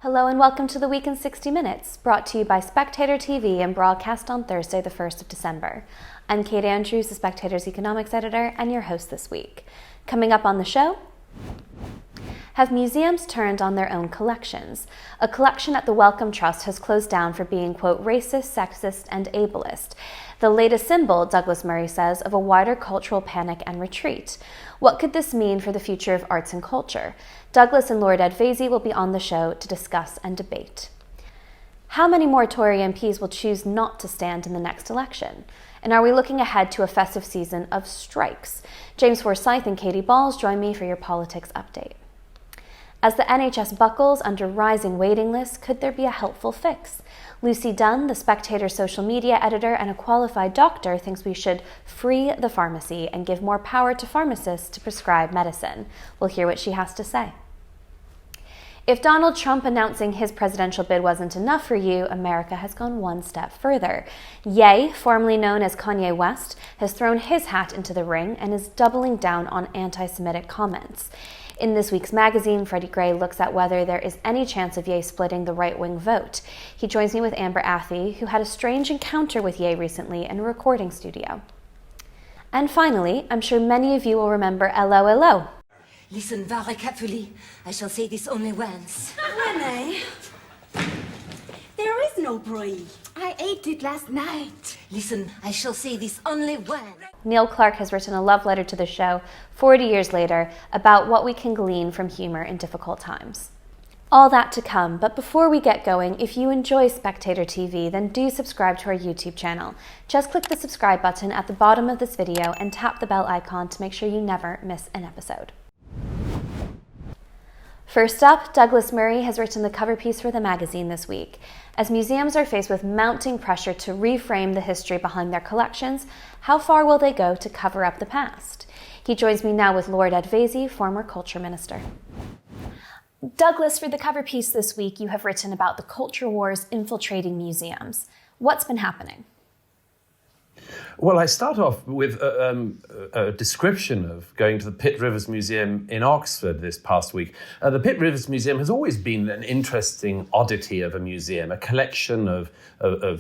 Hello and welcome to the Week in 60 Minutes, brought to you by SpectatorTV and broadcast on Thursday, the 1st of December. I'm Kate Andrews, the Spectator's economics editor, and your host this week. Coming up on the show, have museums turned on their own collections? A collection at the Wellcome Trust has closed down for being, quote, racist, sexist, and ableist. The latest symbol, Douglas Murray says, of a wider cultural panic and retreat. What could this mean for the future of arts and culture? Douglas and Lord Vaizey will be on the show to discuss and debate. How many more Tory MPs will choose not to stand in the next election? And are we looking ahead to a festive season of strikes? James Forysth Katy Balls join me for your politics update. As the NHS buckles under rising waiting lists, could there be a helpful fix? Lucy Dunn, the Spectator social media editor and a qualified doctor, thinks we should free the pharmacy and give more power to pharmacists to prescribe medicine. We'll hear what she has to say. If Donald Trump announcing his presidential bid wasn't enough for you, America has gone one step further. Ye, formerly known as Kanye West, has thrown his hat into the ring and is doubling down on anti-Semitic comments. In this week's magazine, Freddy looks at whether there is any chance of Ye splitting the right-wing vote. He joins me with Athey, who had a strange encounter with Ye recently in a recording studio. And finally, I'm sure many of you will remember Allo, Allo. Listen very carefully. I shall say this only once. Renee, there is no brie. I ate it last night. Listen, I shall say this only once. Neil Clark has written a love letter to the show 40 years later about what we can glean from humor in difficult times. All that to come, but before we get going, if you enjoy Spectator TV, then do subscribe to our YouTube channel. Just click the subscribe button at the bottom of this video and tap the bell icon to make sure you never miss an episode. First up, Douglas Murray has written the cover piece for the magazine this week. As museums are faced with mounting pressure to reframe the history behind their collections, how far will they go to cover up the past? He joins me now with Lord Vaizey, former culture minister. Douglas, for the cover piece this week, you have written about the culture wars infiltrating museums. What's been happening? Well, I start off with a description of going to the Pitt Rivers Museum in Oxford this past week. The Pitt Rivers Museum has always been an interesting oddity of a museum, a collection of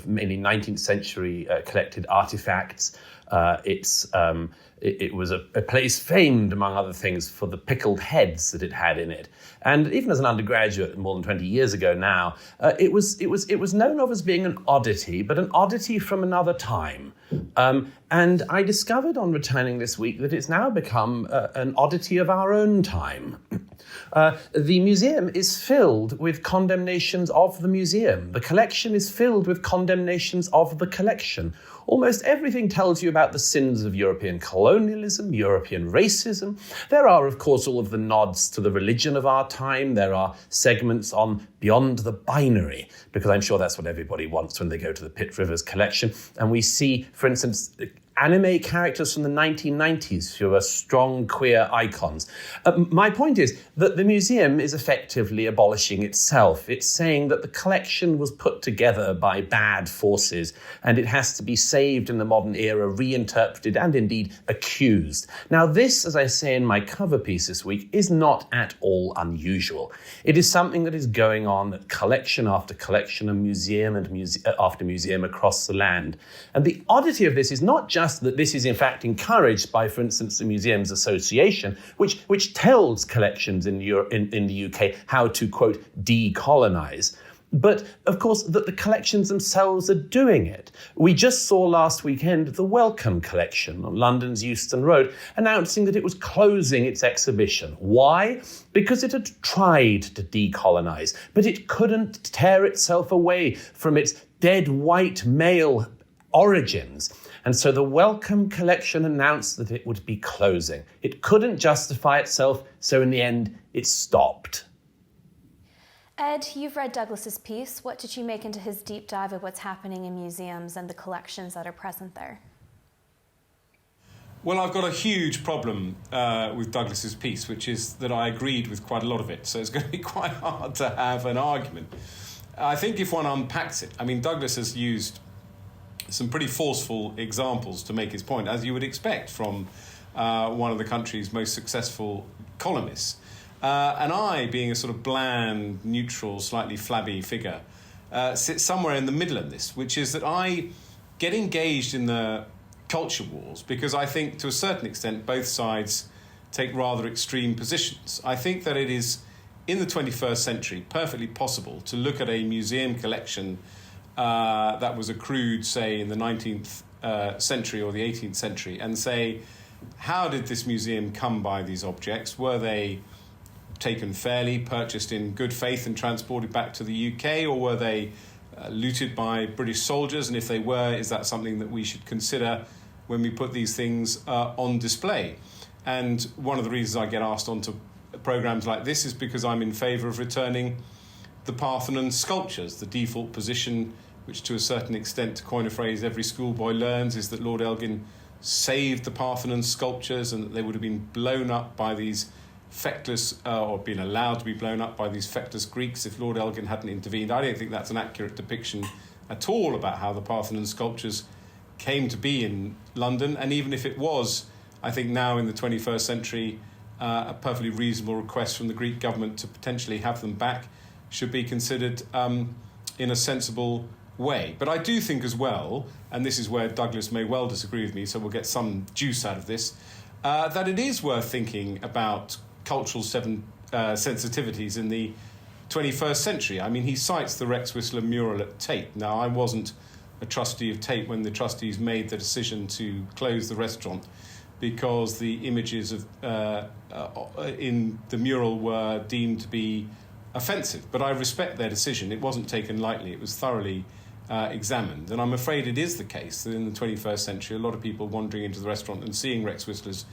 mainly 19th century collected artifacts. It was a place famed, among other things, for the pickled heads that it had in it. And even as an undergraduate, more than 20 years ago now, it was known of as being an oddity, but an oddity from another time. And I discovered on returning this week that it's now become an oddity of our own time. The museum is filled with condemnations of the museum. The collection is filled with condemnations of the collection. Almost everything tells you about the sins of European colonialism, European racism. There are, of course, all of the nods to the religion of our time. There are segments on Beyond the Binary, because I'm sure that's what everybody wants when they go to the Pitt Rivers collection. And we see, for instance, anime characters from the 1990s who are strong queer icons. My point is that the museum is effectively abolishing itself. It's saying that the collection was put together by bad forces and it has to be saved in the modern era, reinterpreted and indeed accused. Now this, as I say in my cover piece this week, is not at all unusual. It is something that is going on at collection after collection and museum after museum across the land. And the oddity of this is not just that this is in fact encouraged by, for instance, the Museums Association, which tells collections in the UK how to, quote, decolonise. But, of course, that the collections themselves are doing it. We just saw last weekend the Wellcome Collection on London's Euston Road announcing that it was closing its exhibition. Why? Because it had tried to decolonise, but it couldn't tear itself away from its dead white male origins. And so the Wellcome Collection announced that it would be closing. It couldn't justify itself, so in the end, it stopped. Ed, you've read Douglas's piece. What did you make into his deep dive of what's happening in museums and the collections that are present there? Well, I've got a huge problem with Douglas's piece, which is that I agreed with quite a lot of it. So it's going to be quite hard to have an argument. I think if one unpacks it, I mean, Douglas has used some pretty forceful examples to make his point, as you would expect from one of the country's most successful columnists. And I, being a sort of bland, neutral, slightly flabby figure, sit somewhere in the middle of this, which is that I get engaged in the culture wars because I think, to a certain extent, both sides take rather extreme positions. I think that it is, in the 21st century, perfectly possible to look at a museum collection that was accrued, say, in the 19th century or the 18th century and say, how did this museum come by these objects? Were they taken fairly, purchased in good faith and transported back to the UK, or were they looted by British soldiers? And if they were, is that something that we should consider when we put these things on display? And one of the reasons I get asked onto programmes like this is because I'm in favour of returning the Parthenon sculptures. The default position, which to a certain extent, to coin a phrase every schoolboy learns, is that Lord Elgin saved the Parthenon sculptures and that they would have been blown up by these feckless, or been allowed to be blown up by these feckless Greeks if Lord Elgin hadn't intervened. I don't think that's an accurate depiction at all about how the Parthenon sculptures came to be in London. And even if it was, I think now in the 21st century, a perfectly reasonable request from the Greek government to potentially have them back should be considered in a sensible way. But I do think as well, and this is where Douglas may well disagree with me, so we'll get some juice out of this, that it is worth thinking about cultural sensitivities in the 21st century. I mean, he cites the Rex Whistler mural at Tate. Now, I wasn't a trustee of Tate when the trustees made the decision to close the restaurant because the images of in the mural were deemed to be offensive. But I respect their decision. It wasn't taken lightly. It was thoroughly examined. And I'm afraid it is the case that in the 21st century, a lot of people wandering into the restaurant and seeing Rex Whistler's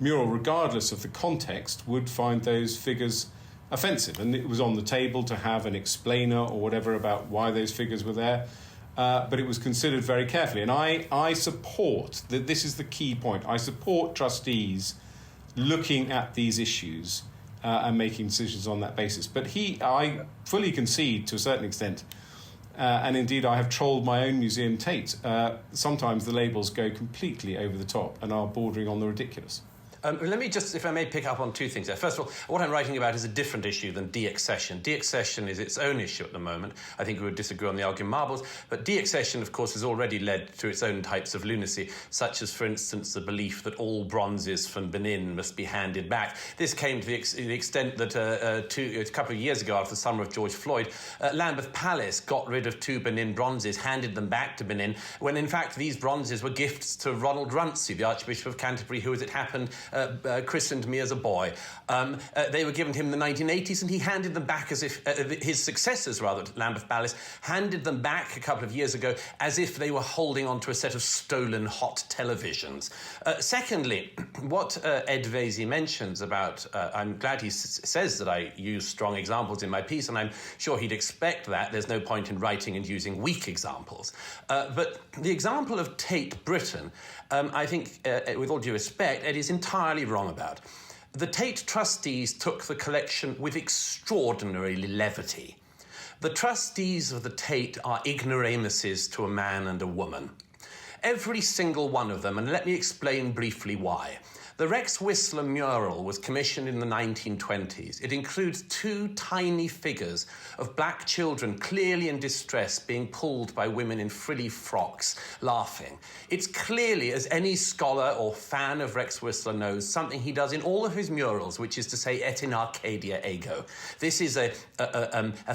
mural, regardless of the context, would find those figures offensive. And it was on the table to have an explainer or whatever about why those figures were there. But it was considered very carefully. And I support, that this is the key point, I support trustees looking at these issues and making decisions on that basis. But I fully concede to a certain extent, and indeed I have trolled my own museum, Tate. Sometimes the labels go completely over the top and are bordering on the ridiculous. Let me just, if I may, pick up on two things there. First of all, what I'm writing about is a different issue than deaccession. Deaccession is its own issue at the moment. I think we would disagree on the Elgin marbles, but deaccession, of course, has already led to its own types of lunacy, such as, for instance, the belief that all bronzes from Benin must be handed back. This came to the extent that a couple of years ago, after the summer of George Floyd, Lambeth Palace got rid of 2 Benin bronzes, handed them back to Benin, when in fact these bronzes were gifts to Ronald Runcie, the Archbishop of Canterbury, who, as it happened, christened me as a boy. They were given to him in the 1980s, and he handed them back as if his successors, rather, at Lambeth Palace, handed them back a couple of years ago as if they were holding onto a set of stolen hot televisions. Secondly, what Ed Vaizey mentions about, I'm glad he says that I use strong examples in my piece, and I'm sure he'd expect that. There's no point in writing and using weak examples. But the example of Tate Britain, I think, with all due respect, Ed is entirely wrong about. The Tate trustees took the collection with extraordinary levity. The trustees of the Tate are ignoramuses to a man and a woman. Every single one of them, and let me explain briefly why. The Rex Whistler mural was commissioned in the 1920s. It includes 2 tiny figures of black children clearly in distress being pulled by women in frilly frocks, laughing. It's clearly, as any scholar or fan of Rex Whistler knows, something he does in all of his murals, which is to say, et in Arcadia ego. This is a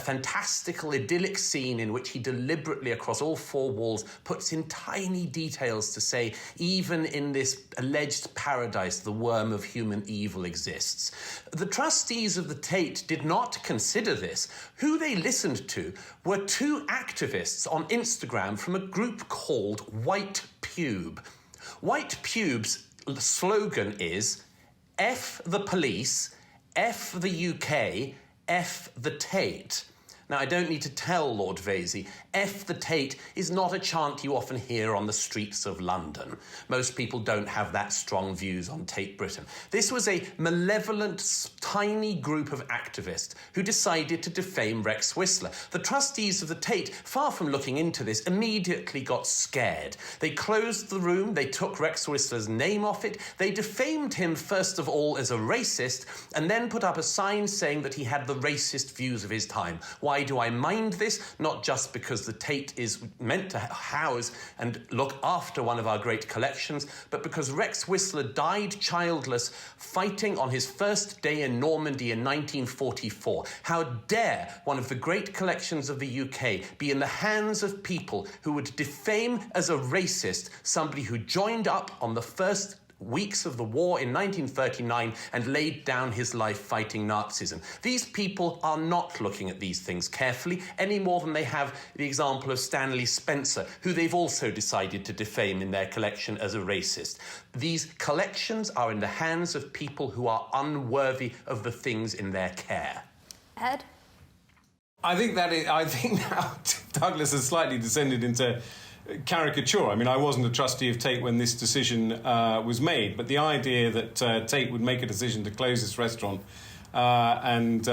fantastical, idyllic scene in which he deliberately, across all 4 walls, puts in tiny details to say, even in this alleged paradise, the worm of human evil exists. The trustees of the Tate did not consider this. Who they listened to were 2 activists on Instagram from a group called White Pube. White Pube's slogan is F the police, F the UK, F the Tate. Now, I don't need to tell Lord Vaizey, F the Tate is not a chant you often hear on the streets of London. Most people don't have that strong views on Tate Britain. This was a malevolent, tiny group of activists who decided to defame Rex Whistler. The trustees of the Tate, far from looking into this, immediately got scared. They closed the room, they took Rex Whistler's name off it, they defamed him first of all as a racist, and then put up a sign saying that he had the racist views of his time. Why do I mind this? Not just because the Tate is meant to house and look after one of our great collections, but because Rex Whistler died childless fighting on his first day in Normandy in 1944. How dare one of the great collections of the UK be in the hands of people who would defame as a racist somebody who joined up on the first weeks of the war in 1939 and laid down his life fighting Nazism. These people are not looking at these things carefully any more than they have the example of Stanley Spencer, who they've also decided to defame in their collection as a racist. These collections are in the hands of people who are unworthy of the things in their care. Ed? I think now Douglas has slightly descended into caricature. I mean, I wasn't a trustee of Tate when this decision was made, but the idea that Tate would make a decision to close this restaurant and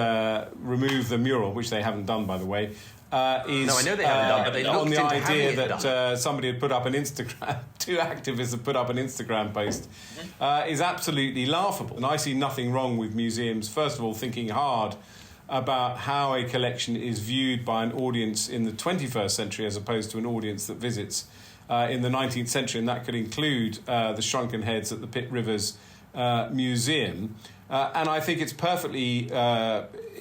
remove the mural, which they haven't done, by the way, is... No, I know they haven't done, but they looked on the into idea having it that somebody had put up an Instagram, two activists had put up an Instagram post, is absolutely laughable. And I see nothing wrong with museums, first of all, thinking hard about how a collection is viewed by an audience in the 21st century as opposed to an audience that visits in the 19th century, and that could include the shrunken heads at the Pitt Rivers Museum. And I think it's perfectly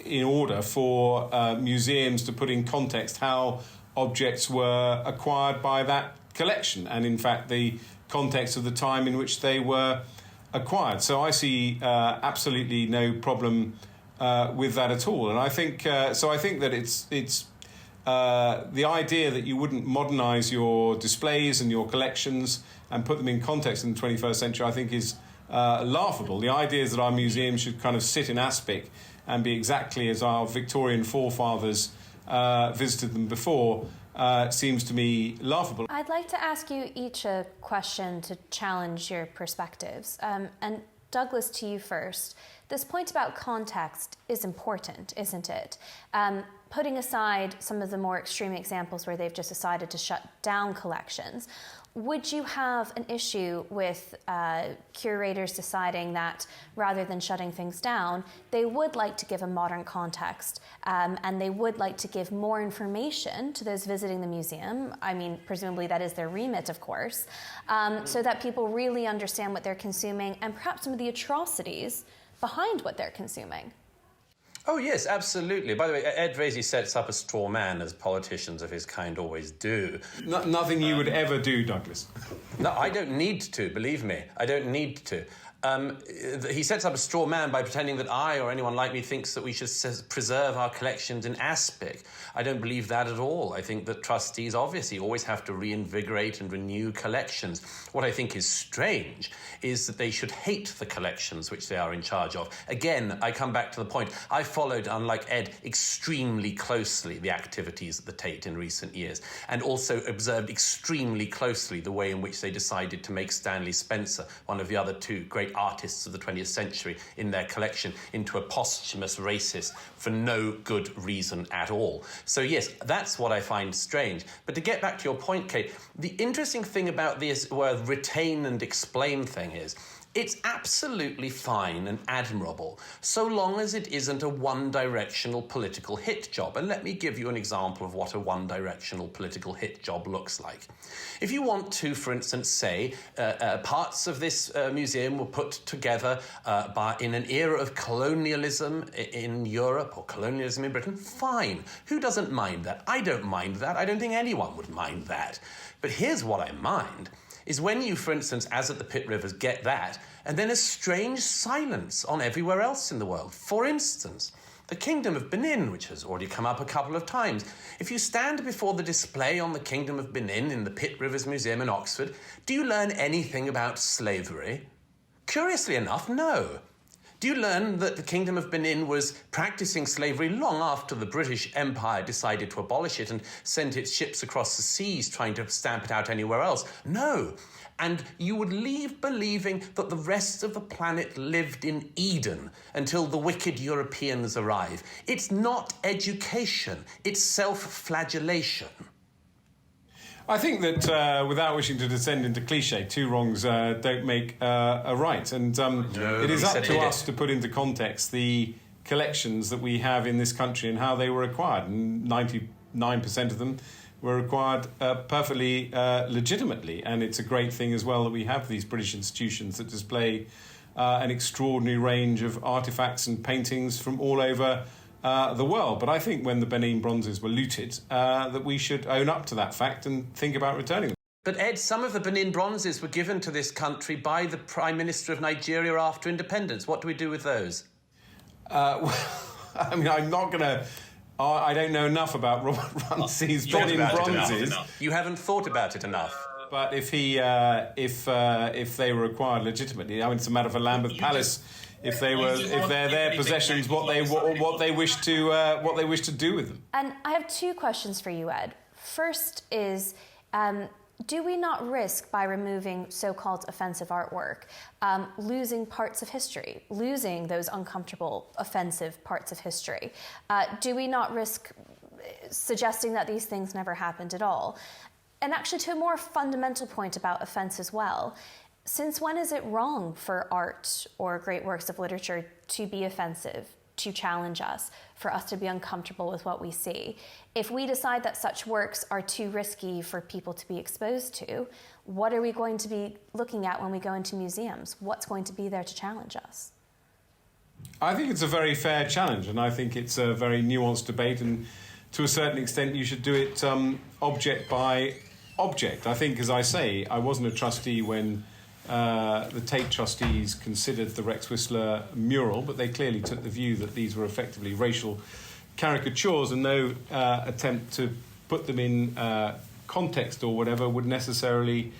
in order for museums to put in context how objects were acquired by that collection, and in fact the context of the time in which they were acquired. So I see absolutely no problem with that at all, and I think so. I think that it's the idea that you wouldn't modernise your displays and your collections and put them in context in the 21st century, I think is laughable. The idea is that our museums should kind of sit in aspic and be exactly as our Victorian forefathers visited them before. Seems to me laughable. I'd like to ask you each a question to challenge your perspectives. And Douglas, to you first. This point about context is important, isn't it? Putting aside some of the more extreme examples where they've just decided to shut down collections, would you have an issue with curators deciding that rather than shutting things down, they would like to give a modern context and they would like to give more information to those visiting the museum? I mean, presumably that is their remit, of course, so that people really understand what they're consuming and perhaps some of the atrocities behind what they're consuming. Oh, yes, absolutely. By the way, Ed Vaizey sets up a straw man, as politicians of his kind always do. Nothing you would ever do, Douglas. No, I don't need to, believe me. I don't need to. He sets up a straw man by pretending that I or anyone like me thinks that we should preserve our collections in aspic. I don't believe that at all. I think that trustees obviously always have to reinvigorate and renew collections. What I think is strange is that they should hate the collections which they are in charge of. Again, I come back to the point. I followed, unlike Ed, extremely closely the activities at the Tate in recent years, and also observed extremely closely the way in which they decided to make Stanley Spencer, one of the other two great artists of the 20th century, in their collection into a posthumous racist for no good reason at all. So yes, that's what I find strange. But to get back to your point, Kate, the interesting thing about this retain and explain thing is it's absolutely fine and admirable so long as it isn't a one-directional political hit job. And let me give you an example of what a one-directional political hit job looks like. If you want to, for instance, say parts of this museum were put together in an era of colonialism in Europe or colonialism in Britain, fine. Who doesn't mind that? I don't mind that. I don't think anyone would mind that. But here's what I mind. Is when you, for instance, as at the Pitt Rivers, get that, and then a strange silence on everywhere else in the world. For instance, the Kingdom of Benin, which has already come up a couple of times. If you stand before the display on the Kingdom of Benin in the Pitt Rivers Museum in Oxford, do you learn anything about slavery? Curiously enough, no. Do you learn that the Kingdom of Benin was practicing slavery long after the British Empire decided to abolish it and sent its ships across the seas trying to stamp it out anywhere else? No. And you would leave believing that the rest of the planet lived in Eden until the wicked Europeans arrive. It's not education, it's self-flagellation. I think that without wishing to descend into cliche, two wrongs don't make a right. And it is up to us to put into context the collections that we have in this country and how they were acquired. And 99% of them were acquired perfectly legitimately. And it's a great thing as well that we have these British institutions that display an extraordinary range of artefacts and paintings from all over the world. But I think when the Benin bronzes were looted, that we should own up to that fact and think about returning them. But Ed, some of the Benin bronzes were given to this country by the Prime Minister of Nigeria after independence. What do we do with those? Well, I mean, I'm not going to... I don't know enough about Robert Runce's Benin bronzes. You haven't thought about it enough. But if they were acquired legitimately, I mean, it's a matter for Lambeth Palace. If they're their possessions, what they wish to do with them. And I have two questions for you, Ed. First is, do we not risk, by removing so-called offensive artwork, losing parts of history, losing those uncomfortable, offensive parts of history? Do we not risk suggesting that these things never happened at all? And actually, to a more fundamental point about offense as well, since when is it wrong for art or great works of literature to be offensive, to challenge us, for us to be uncomfortable with what we see? If we decide that such works are too risky for people to be exposed to, what are we going to be looking at when we go into museums? What's going to be there to challenge us? I think it's a very fair challenge, and I think it's a very nuanced debate, and to a certain extent you should do it object by object. I think, as I say, I wasn't a trustee when the Tate trustees considered the Rex Whistler mural, but they clearly took the view that these were effectively racial caricatures, and no attempt to put them in context or whatever would necessarily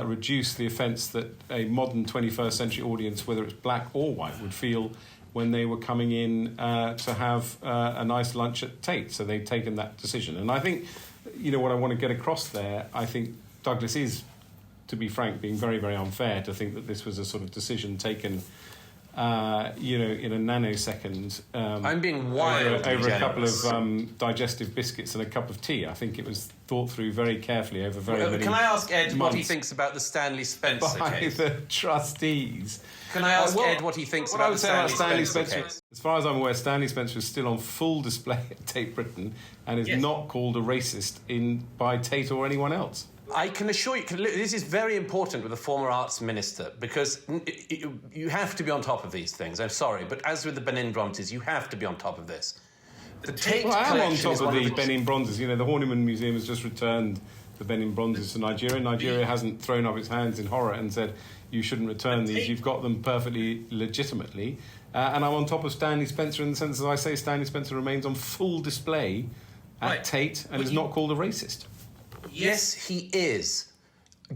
reduce the offence that a modern 21st century audience, whether it's black or white, would feel when they were coming in to have a nice lunch at Tate. So they've taken that decision. And I think, you know, what I want to get across there, I think Douglas is, to be frank, being very, very unfair to think that this was a sort of decision taken, in a nanosecond. I'm being wild over a couple of digestive biscuits and a cup of tea. I think it was thought through very carefully over very many Can I ask Ed months what he thinks about the Stanley Spencer by case? the trustees. Can I ask Ed what he thinks about the Stanley Spencer case? As far as I'm aware, Stanley Spencer is still on full display at Tate Britain and is not called a racist by Tate or anyone else. I can assure you, this is very important with a former arts minister, because you have to be on top of these things. I'm sorry, but as with the Benin bronzes, you have to be on top of this. The Tate I am on collection top is of the Benin bronzes. You know, the Horniman Museum has just returned the Benin bronzes to Nigeria. Nigeria hasn't thrown up its hands in horror and said, you shouldn't return these. You've got them perfectly legitimately. And I'm on top of Stanley Spencer in the sense that I say Stanley Spencer remains on full display at Tate and is not called a racist. Yes, he is.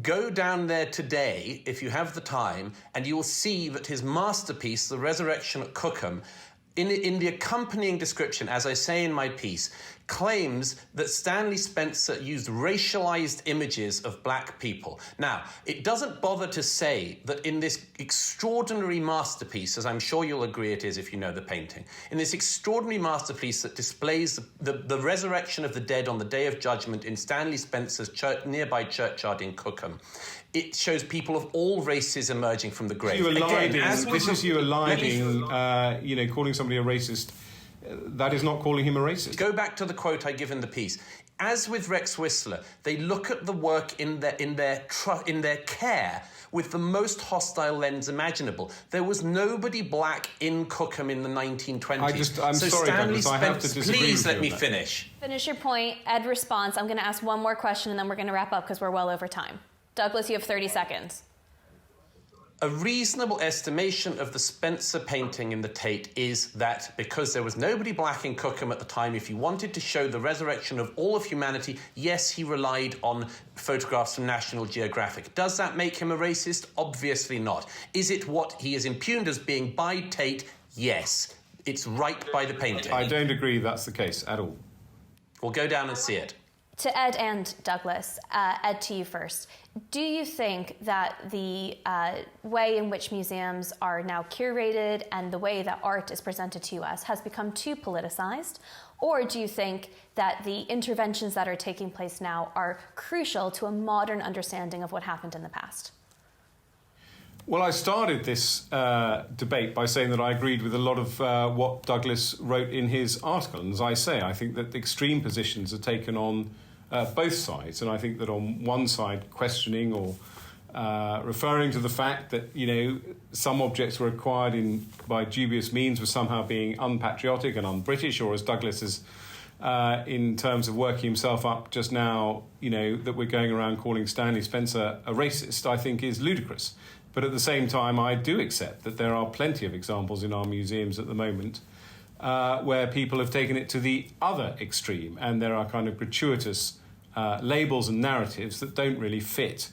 Go down there today, if you have the time, and you will see that his masterpiece, The Resurrection at Cookham, in the accompanying description, as I say in my piece, claims that Stanley Spencer used racialized images of black people. Now, it doesn't bother to say that in this extraordinary masterpiece, as I'm sure you'll agree it is if you know the painting, in this extraordinary masterpiece that displays the resurrection of the dead on the Day of Judgment in Stanley Spencer's nearby churchyard in Cookham, it shows people of all races emerging from the grave. This is you eliding, calling somebody a racist. That is not calling him a racist. Go back to the quote I give in the piece. As with Rex Whistler, they look at the work in their care with the most hostile lens imaginable. There was nobody black in Cookham in the 1920s. I'm sorry, Douglas, I have to disagree. Please let me finish. Finish your point. Ed, response. I'm going to ask one more question and then we're going to wrap up because we're well over time. Douglas, you have 30 seconds. A reasonable estimation of the Spencer painting in the Tate is that because there was nobody black in Cookham at the time, if he wanted to show the resurrection of all of humanity, yes, he relied on photographs from National Geographic. Does that make him a racist? Obviously not. Is it what he is impugned as being by Tate? Yes. It's right by the painting. I don't agree that's the case at all. We'll go down and see it. To Ed and Douglas, Ed, to you first. Do you think that the way in which museums are now curated and the way that art is presented to us has become too politicized? Or do you think that the interventions that are taking place now are crucial to a modern understanding of what happened in the past? Well, I started this debate by saying that I agreed with a lot of what Douglas wrote in his article. And as I say, I think that extreme positions are taken on both sides. And I think that on one side, questioning or referring to the fact that, some objects were acquired by dubious means were somehow being unpatriotic and un-British, or as Douglas is, in terms of working himself up just now, that we're going around calling Stanley Spencer a racist, I think is ludicrous. But at the same time, I do accept that there are plenty of examples in our museums at the moment where people have taken it to the other extreme, and there are kind of gratuitous labels and narratives that don't really fit.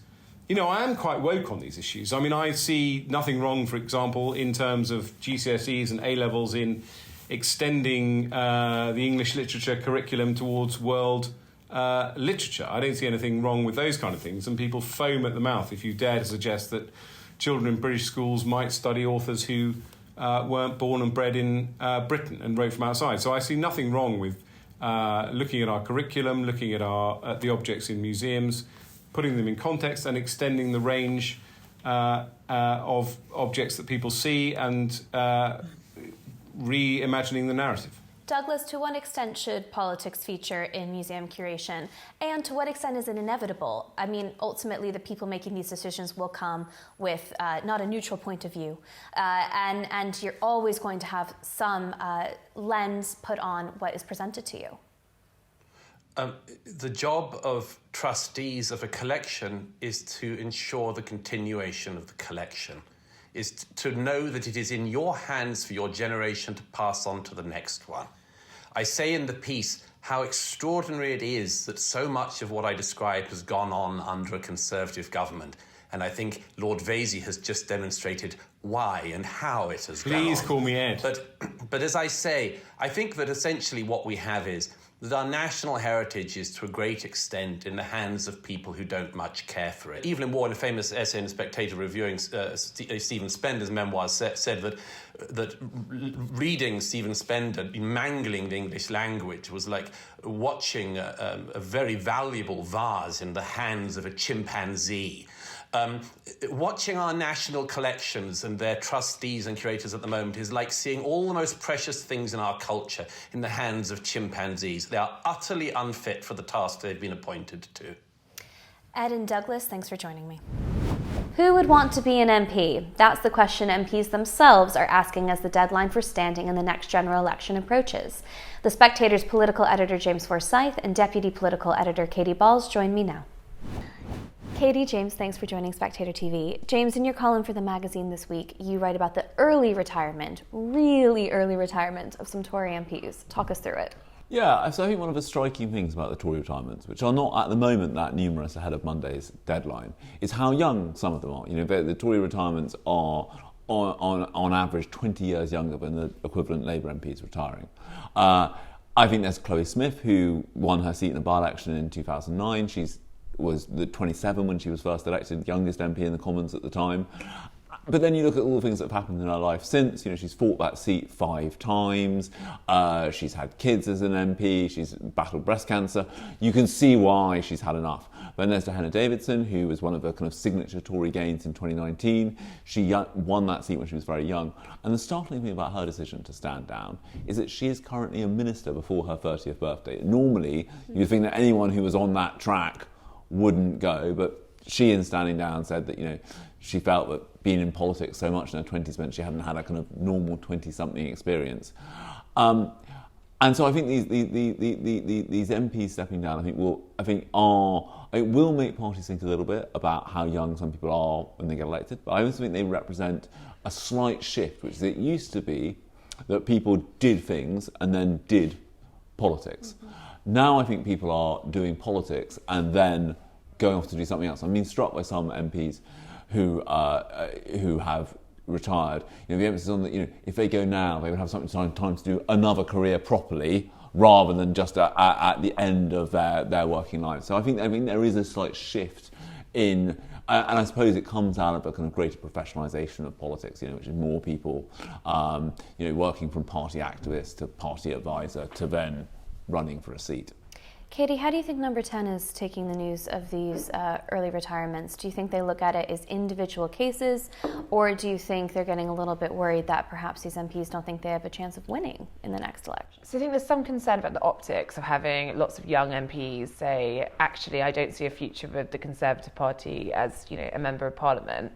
I am quite woke on these issues. I mean, I see nothing wrong, for example, in terms of GCSEs and A-levels in extending the English literature curriculum towards world literature. I don't see anything wrong with those kind of things, and people foam at the mouth if you dare to suggest that children in British schools might study authors who weren't born and bred in Britain and wrote from outside. So I see nothing wrong with looking at our curriculum, looking at the objects in museums, putting them in context and extending the range of objects that people see and reimagining the narrative. Douglas, to what extent should politics feature in museum curation? And to what extent is it inevitable? I mean, ultimately, the people making these decisions will come with not a neutral point of view. And you're always going to have some lens put on what is presented to you. The job of trustees of a collection is to ensure the continuation of the collection, is to know that it is in your hands for your generation to pass on to the next one. I say in the piece how extraordinary it is that so much of what I described has gone on under a Conservative government. And I think Lord Vaizey has just demonstrated why and how it has gone on. Please call me Ed. But as I say, I think that essentially what we have is that our national heritage is to a great extent in the hands of people who don't much care for it. Evelyn Waugh, in a famous essay in the Spectator reviewing Stephen Spender's memoirs, said that reading Stephen Spender, mangling the English language, was like watching a very valuable vase in the hands of a chimpanzee. Watching our national collections and their trustees and curators at the moment is like seeing all the most precious things in our culture in the hands of chimpanzees. They are utterly unfit for the task they've been appointed to. Ed and Douglas, thanks for joining me. Who would want to be an MP? That's the question MPs themselves are asking as the deadline for standing in the next general election approaches. The Spectator's political editor James Forysth and deputy political editor Katy Balls join me now. Katy, James, thanks for joining Spectator TV. James, in your column for the magazine this week, you write about the really early retirement of some Tory MPs. Talk us through it. Yeah, so I think one of the striking things about the Tory retirements, which are not at the moment that numerous ahead of Monday's deadline, is how young some of them are. The Tory retirements are on average 20 years younger than the equivalent Labour MPs retiring. I think there's Chloe Smith, who won her seat in a by-election in 2009. She was 27 when she was first elected, youngest MP in the Commons at the time. But then you look at all the things that have happened in her life since. She's fought that seat 5 times. She's had kids as an MP. She's battled breast cancer. You can see why she's had enough. Then there's Diana Davidson, who was one of the kind of signature Tory gains in 2019. She won that seat when she was very young. And the startling thing about her decision to stand down is that she is currently a minister before her 30th birthday. Normally, you'd think that anyone who was on that track wouldn't go, but she, in standing down, said that she felt that being in politics so much in her 20s meant she hadn't had a kind of normal 20-something experience. And so I think these MPs stepping down, I think It will make parties think a little bit about how young some people are when they get elected, but I also think they represent a slight shift, which it used to be that people did things and then did politics. Now I think people are doing politics and then going off to do something else. I'm being struck by some MPs who have retired. The emphasis on that, if they go now, they would have something time to do another career properly, rather than just at the end of their working life. So I think there is a slight shift in, and I suppose it comes out of a kind of greater professionalisation of politics, which is more people, working from party activist to party advisor to then running for a seat. Katy, how do you think Number 10 is taking the news of these early retirements? Do you think they look at it as individual cases, or do you think they're getting a little bit worried that perhaps these MPs don't think they have a chance of winning in the next election? So I think there's some concern about the optics of having lots of young MPs say, actually, I don't see a future with the Conservative Party as, a member of Parliament,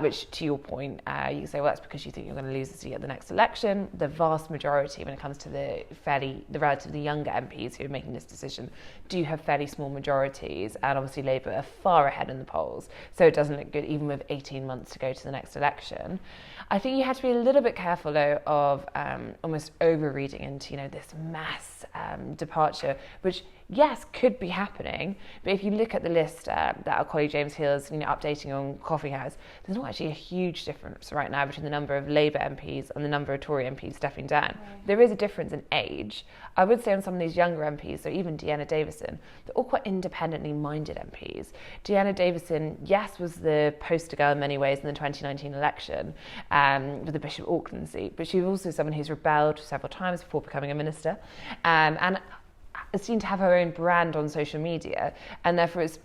which, to your point, you can say, well, that's because you think you're going to lose the seat at the next election. The vast majority, when it comes to the relatively younger MPs who are making this decision, do have fairly small majorities, and obviously Labour are far ahead in the polls, so it doesn't look good even with 18 months to go to the next election. I think you have to be a little bit careful though of almost over-reading into this mass departure, which yes, could be happening, but if you look at the list that our colleague James Hill is updating on Coffee House, there's not actually a huge difference right now between the number of Labour MPs and the number of Tory MPs stepping down. There is a difference in age. I would say on some of these younger MPs, so even Deanna Davison, they're all quite independently minded MPs. Deanna Davison, yes, was the poster girl in many ways in the 2019 election with the Bishop Auckland seat, but she was also someone who's rebelled several times before becoming a minister, and is seen to have her own brand on social media, and therefore it's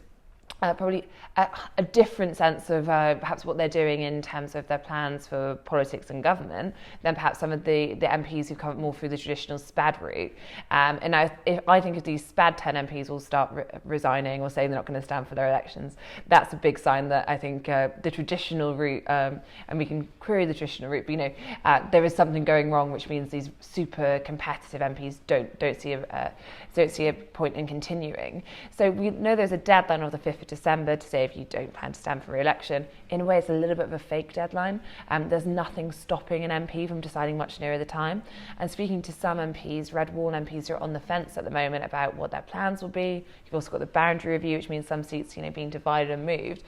probably a different sense of perhaps what they're doing in terms of their plans for politics and government than perhaps some of the MPs who come more through the traditional SPAD route. And I think if these SPAD 10 MPs will start resigning or saying they're not going to stand for their elections, that's a big sign that I think the traditional route, and we can query the traditional route, but there is something going wrong, which means these super competitive MPs don't see a point in continuing. So we know there's a deadline of the 5th of December to say if you don't plan to stand for re-election. In a way, it's a little bit of a fake deadline. There's nothing stopping an MP from deciding much nearer the time. And speaking to some MPs, Red Wall MPs who are on the fence at the moment about what their plans will be. You've also got the boundary review, which means some seats, being divided and moved.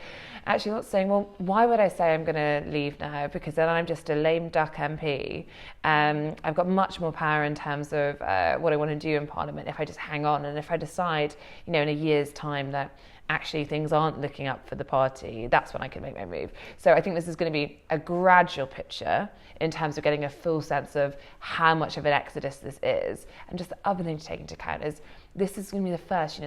Actually, not saying, well, why would I say I'm going to leave now? Because then I'm just a lame duck MP. I've got much more power in terms of what I want to do in Parliament if I just hang on. And if I decide, in a year's time that actually things aren't looking up for the party, that's when I can make my move. So I think this is going to be a gradual picture in terms of getting a full sense of how much of an exodus this is. And just the other thing to take into account is this is going to be the first,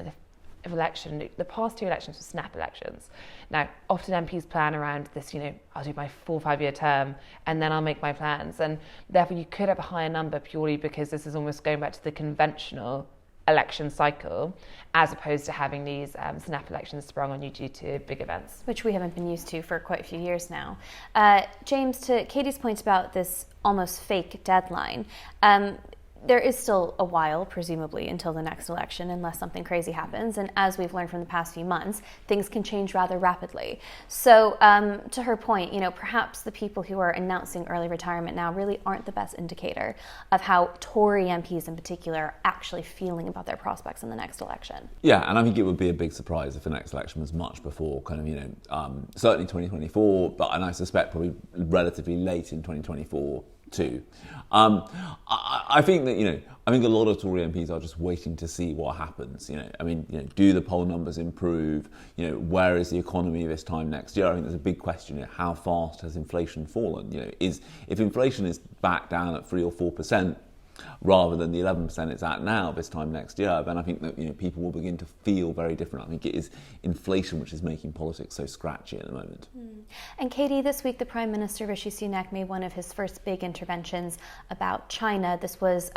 of election. The past two elections were snap elections. Now, often MPs plan around this, I'll do my 4 or 5 year term and then I'll make my plans. And therefore you could have a higher number purely because this is almost going back to the conventional election cycle, as opposed to having these snap elections sprung on you due to big events. Which we haven't been used to for quite a few years now. James, to Katy's point about this almost fake deadline, there is still a while, presumably, until the next election, unless something crazy happens. And as we've learned from the past few months, things can change rather rapidly. So to her point, perhaps the people who are announcing early retirement now really aren't the best indicator of how Tory MPs in particular are actually feeling about their prospects in the next election. Yeah, and I think it would be a big surprise if the next election was much before certainly 2024, and I suspect probably relatively late in 2024 too. I think that I think a lot of Tory MPs are just waiting to see what happens. Do the poll numbers improve? Where is the economy this time next year? I think there's a big question. How fast has inflation fallen? If inflation is back down at 3 or 4%, rather than the 11% it's at now this time next year, then I think that people will begin to feel very different. I think it is inflation which is making politics so scratchy at the moment. And Katy, this week the Prime Minister Rishi Sunak made one of his first big interventions about China. This was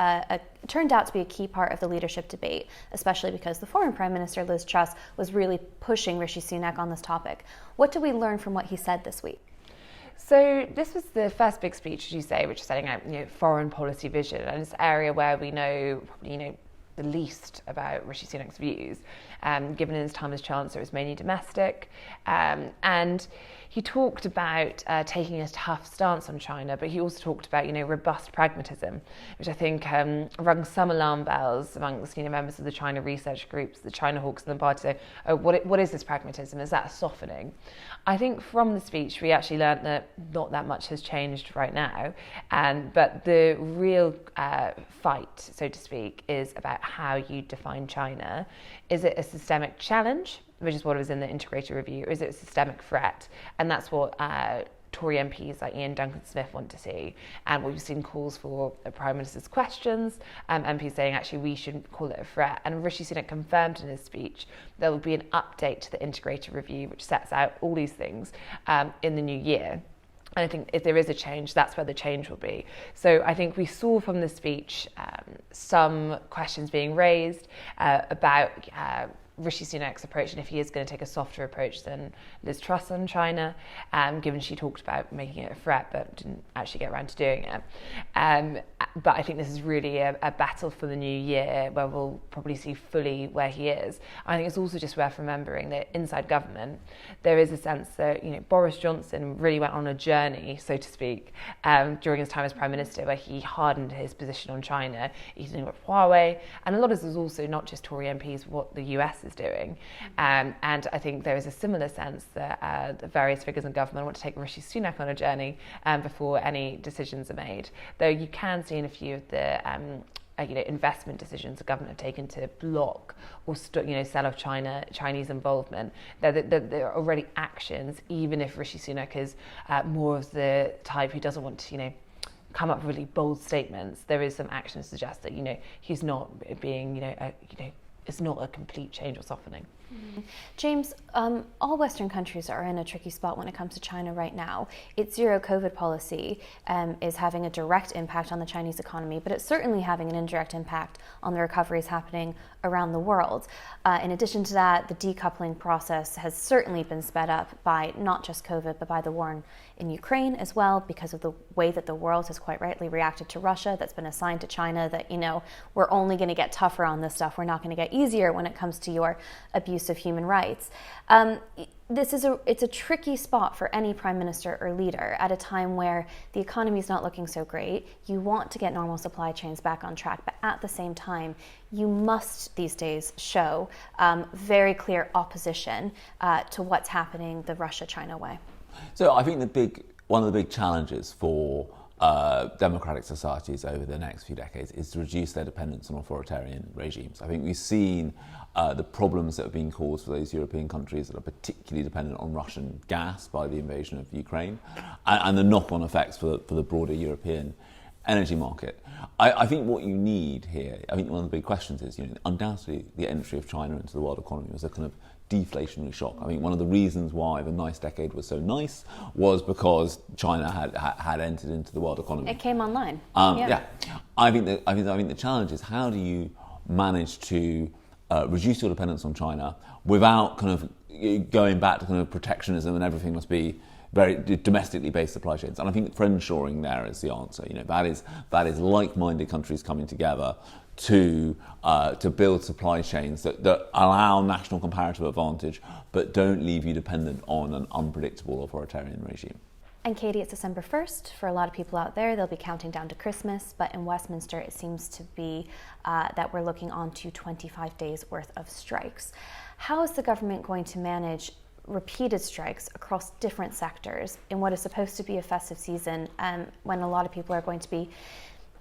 turned out to be a key part of the leadership debate, especially because the former Prime Minister Liz Truss was really pushing Rishi Sunak on this topic. What did we learn from what he said this week? So this was the first big speech, as you say, which is setting out foreign policy vision, and it's an area where we know probably the least about Rishi Sunak's views. Given his time as Chancellor, it was mainly domestic. And he talked about taking a tough stance on China, but he also talked about, robust pragmatism, which I think rung some alarm bells amongst, members of the China research groups, the China hawks in the party. So, what is this pragmatism? Is that softening? I think from the speech, we actually learned that not that much has changed right now, but the real fight, so to speak, is about how you define China. Is it a systemic challenge, which is what was in the integrated review, or is it a systemic threat? And that's what Tory MPs like Ian Duncan-Smith want to see. And what we've seen calls for Prime Minister's questions, MPs saying actually we shouldn't call it a threat. And Rishi Sunak confirmed in his speech there will be an update to the integrated review, which sets out all these things in the new year. And I think if there is a change, that's where the change will be. So I think we saw from the speech some questions being raised about Rishi Sunak's approach, and if he is going to take a softer approach than Liz Truss on China, given she talked about making it a threat but didn't actually get around to doing it. But I think this is really a battle for the new year where we'll probably see fully where he is. I think it's also just worth remembering that inside government, there is a sense that Boris Johnson really went on a journey, so to speak, during his time as Prime Minister, where he hardened his position on China, eating with Huawei, and a lot of this is also not just Tory MPs, what the US is doing. And I think there is a similar sense that the various figures in government want to take Rishi Sunak on a journey before any decisions are made. Though you can see in a few of the investment decisions the government have taken to block or sell off Chinese involvement. There are already actions, even if Rishi Sunak is more of the type who doesn't want to come up with really bold statements. There is some action to suggest that he's not being it's not a complete change or softening. Mm-hmm. James, all Western countries are in a tricky spot when it comes to China right now. Its zero COVID policy is having a direct impact on the Chinese economy, but it's certainly having an indirect impact on the recoveries happening around the world. In addition to that, the decoupling process has certainly been sped up by not just COVID, but by the war in Ukraine as well, because of the way that the world has quite rightly reacted to Russia. That's been assigned to China that, we're only going to get tougher on this stuff. We're not going to get easier when it comes to your abuse of human rights. It's a tricky spot for any prime minister or leader at a time where the economy is not looking so great. You want to get normal supply chains back on track, but at the same time, you must these days show very clear opposition to what's happening the Russia-China way. So I think one of the big challenges for democratic societies over the next few decades is to reduce their dependence on authoritarian regimes. I think we've seen the problems that have been caused for those European countries that are particularly dependent on Russian gas by the invasion of Ukraine, and the knock-on effects for the broader European energy market. I think what you need here, I think one of the big questions is, undoubtedly the entry of China into the world economy was a kind of deflationary shock. I mean, one of the reasons why the nice decade was so nice was because China had entered into the world economy. It came online. Yeah. I think the challenge is how do you manage to reduce your dependence on China without kind of going back to kind of protectionism and everything must be very domestically based supply chains. And I think friendshoring there is the answer. That is like-minded countries coming together to build supply chains that allow national comparative advantage, but don't leave you dependent on an unpredictable authoritarian regime. And Katie, it's December 1st. For a lot of people out there, they'll be counting down to Christmas, but in Westminster, it seems to be that we're looking on to 25 days worth of strikes. How is the government going to manage repeated strikes across different sectors in what is supposed to be a festive season, when a lot of people are going to be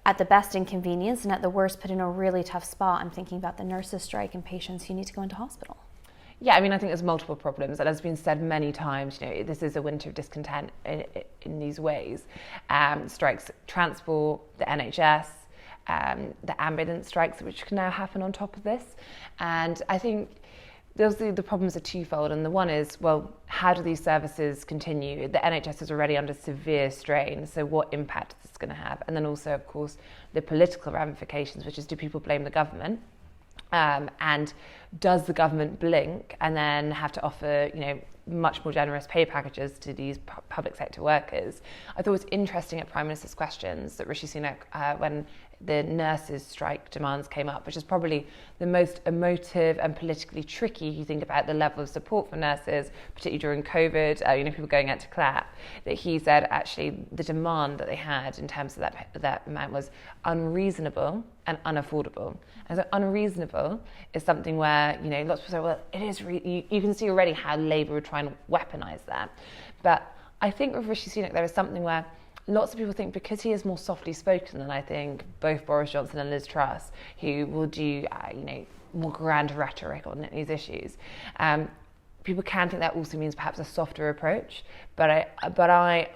at the best inconvenience and at the worst put in a really tough spot? I'm thinking about the nurses' strike and patients who need to go into hospital. Yeah, I mean, I think there's multiple problems, and as has been said many times, this is a winter of discontent in these ways. Strikes, transport, the NHS, the ambulance strikes, which can now happen on top of this. And I think the problems are twofold, and the one is, well, how do these services continue? The NHS is already under severe strain, so what impact is this going to have? And then also, of course, the political ramifications, which is, do people blame the government? And does the government blink and then have to offer, much more generous pay packages to these public sector workers. I thought it was interesting at Prime Minister's questions that Rishi Sunak, when the nurses' strike demands came up, which is probably the most emotive and politically tricky. You think about the level of support for nurses, particularly during COVID, people going out to clap, that he said actually the demand that they had in terms of that amount was unreasonable and unaffordable. And so unreasonable is something where, lots of people say, well, it is, you can see already how Labour are trying to weaponise that. But I think with Rishi Sunak, there is something where lots of people think because he is more softly spoken than I think both Boris Johnson and Liz Truss, who will do, more grand rhetoric on these issues. People can think that also means perhaps a softer approach, but I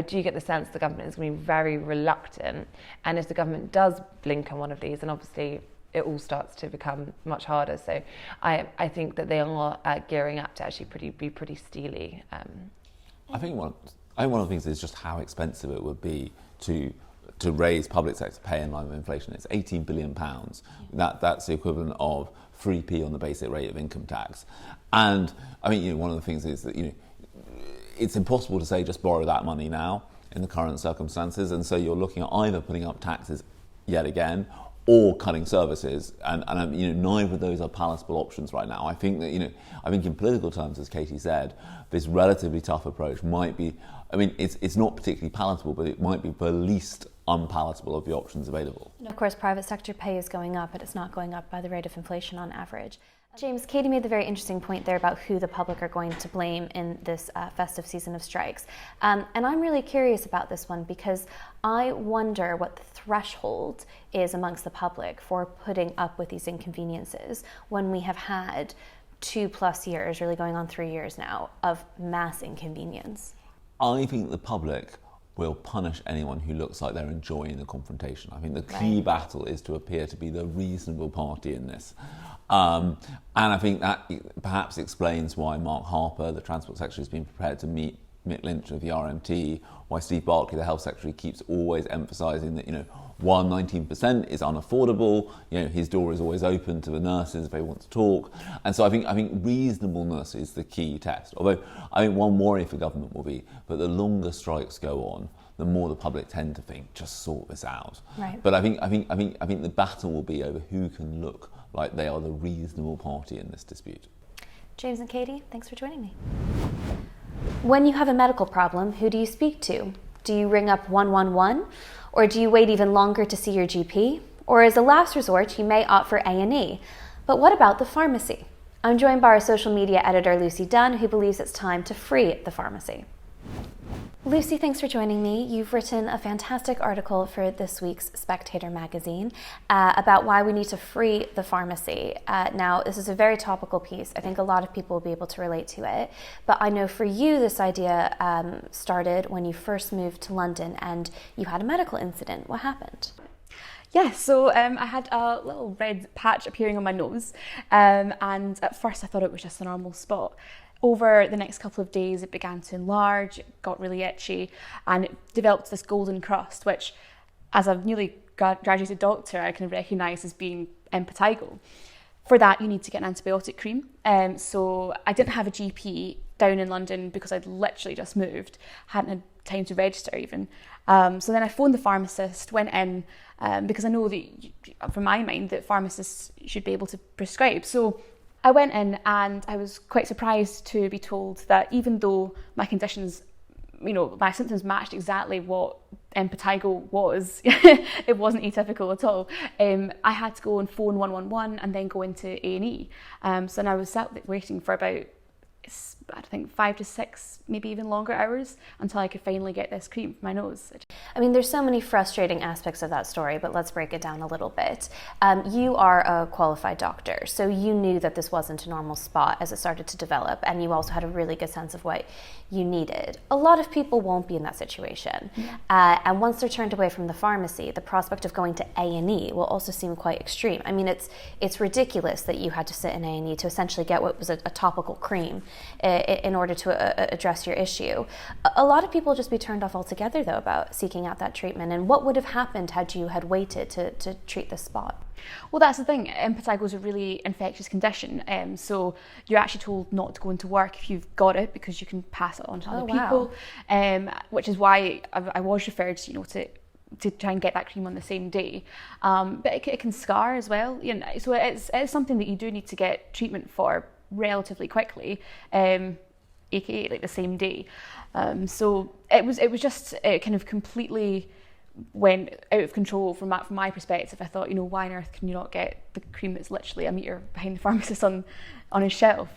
do get the sense the government is going to be very reluctant, and if the government does blink on one of these, then obviously it all starts to become much harder. So I think that they are gearing up to actually be pretty steely. I think one of the things is just how expensive it would be to raise public sector pay in line with inflation. It's £18 billion. That's the equivalent of 3p on the basic rate of income tax. And I mean, one of the things is that it's impossible to say just borrow that money now in the current circumstances, and so you're looking at either putting up taxes yet again or cutting services, and neither of those are palatable options right now. I think that I think in political terms, as Katie said, this relatively tough approach might be. I mean, it's not particularly palatable, but it might be the least unpalatable of the options available. And of course, private sector pay is going up, but it's not going up by the rate of inflation on average. James, Katie made the very interesting point there about who the public are going to blame in this festive season of strikes. And I'm really curious about this one because I wonder what the threshold is amongst the public for putting up with these inconveniences when we have had 2+ years, really going on 3 years now, of mass inconvenience. I think the public will punish anyone who looks like they're enjoying the confrontation. I think the key battle is to appear to be the reasonable party in this. And I think that perhaps explains why Mark Harper, the Transport Secretary, has been prepared to meet Mick Lynch of the RMT, why Steve Barclay, the Health Secretary, keeps always emphasising that, while 19% is unaffordable, his door is always open to the nurses if they want to talk. And so I think reasonableness is the key test. Although I think one worry for government will be that the longer strikes go on, the more the public tend to think, just sort this out. Right. But I think the battle will be over who can look like they are the reasonable party in this dispute. James and Katie, thanks for joining me. When you have a medical problem, who do you speak to? Do you ring up 111? Or do you wait even longer to see your GP? Or as a last resort, you may opt for A&E. But what about the pharmacy? I'm joined by our social media editor, Lucy Dunn, who believes it's time to free the pharmacy. Lucy, thanks for joining me. You've written a fantastic article for this week's Spectator magazine about why we need to free the pharmacy. Now, this is a very topical piece. I think a lot of people will be able to relate to it. But I know for you, this idea started when you first moved to London and you had a medical incident. What happened? Yeah, so I had a little red patch appearing on my nose, and at first I thought it was just a normal spot. Over the next couple of days, it began to enlarge, it got really itchy, and it developed this golden crust, which, as a newly graduated doctor, I can recognise as being impetigo. For that, you need to get an antibiotic cream. So I didn't have a GP down in London because I'd literally just moved, hadn't had time to register even. So then I phoned the pharmacist, went in, because I know that, from my mind, that pharmacists should be able to prescribe. So I went in and I was quite surprised to be told that even though my conditions, my symptoms matched exactly what impetigo was, it wasn't atypical at all. I had to go and phone 111 and then go into A&E. So then I was sat waiting for about, I think 5 to 6, maybe even longer hours until I could finally get this cream for my nose. I mean, there's so many frustrating aspects of that story, but let's break it down a little bit. You are a qualified doctor, so you knew that this wasn't a normal spot as it started to develop, and you also had a really good sense of what you needed. A lot of people won't be in that situation. And once they're turned away from the pharmacy, the prospect of going to A&E will also seem quite extreme. I mean, it's ridiculous that you had to sit in A&E to essentially get what was a topical cream in order to address your issue. A lot of people just be turned off altogether, though, about seeking out that treatment. And what would have happened had you had waited to treat this spot? Well, that's the thing. Impetigo is a really infectious condition, so you're actually told not to go into work if you've got it, because you can pass it on to other people. Which is why I was referred, to try and get that cream on the same day. But it can scar as well. So it's something that you do need to get treatment for relatively quickly, aka like the same day. So it was just kind of completely went out of control from my perspective. I thought, why on earth can you not get the cream that's literally a metre behind the pharmacist on his shelf?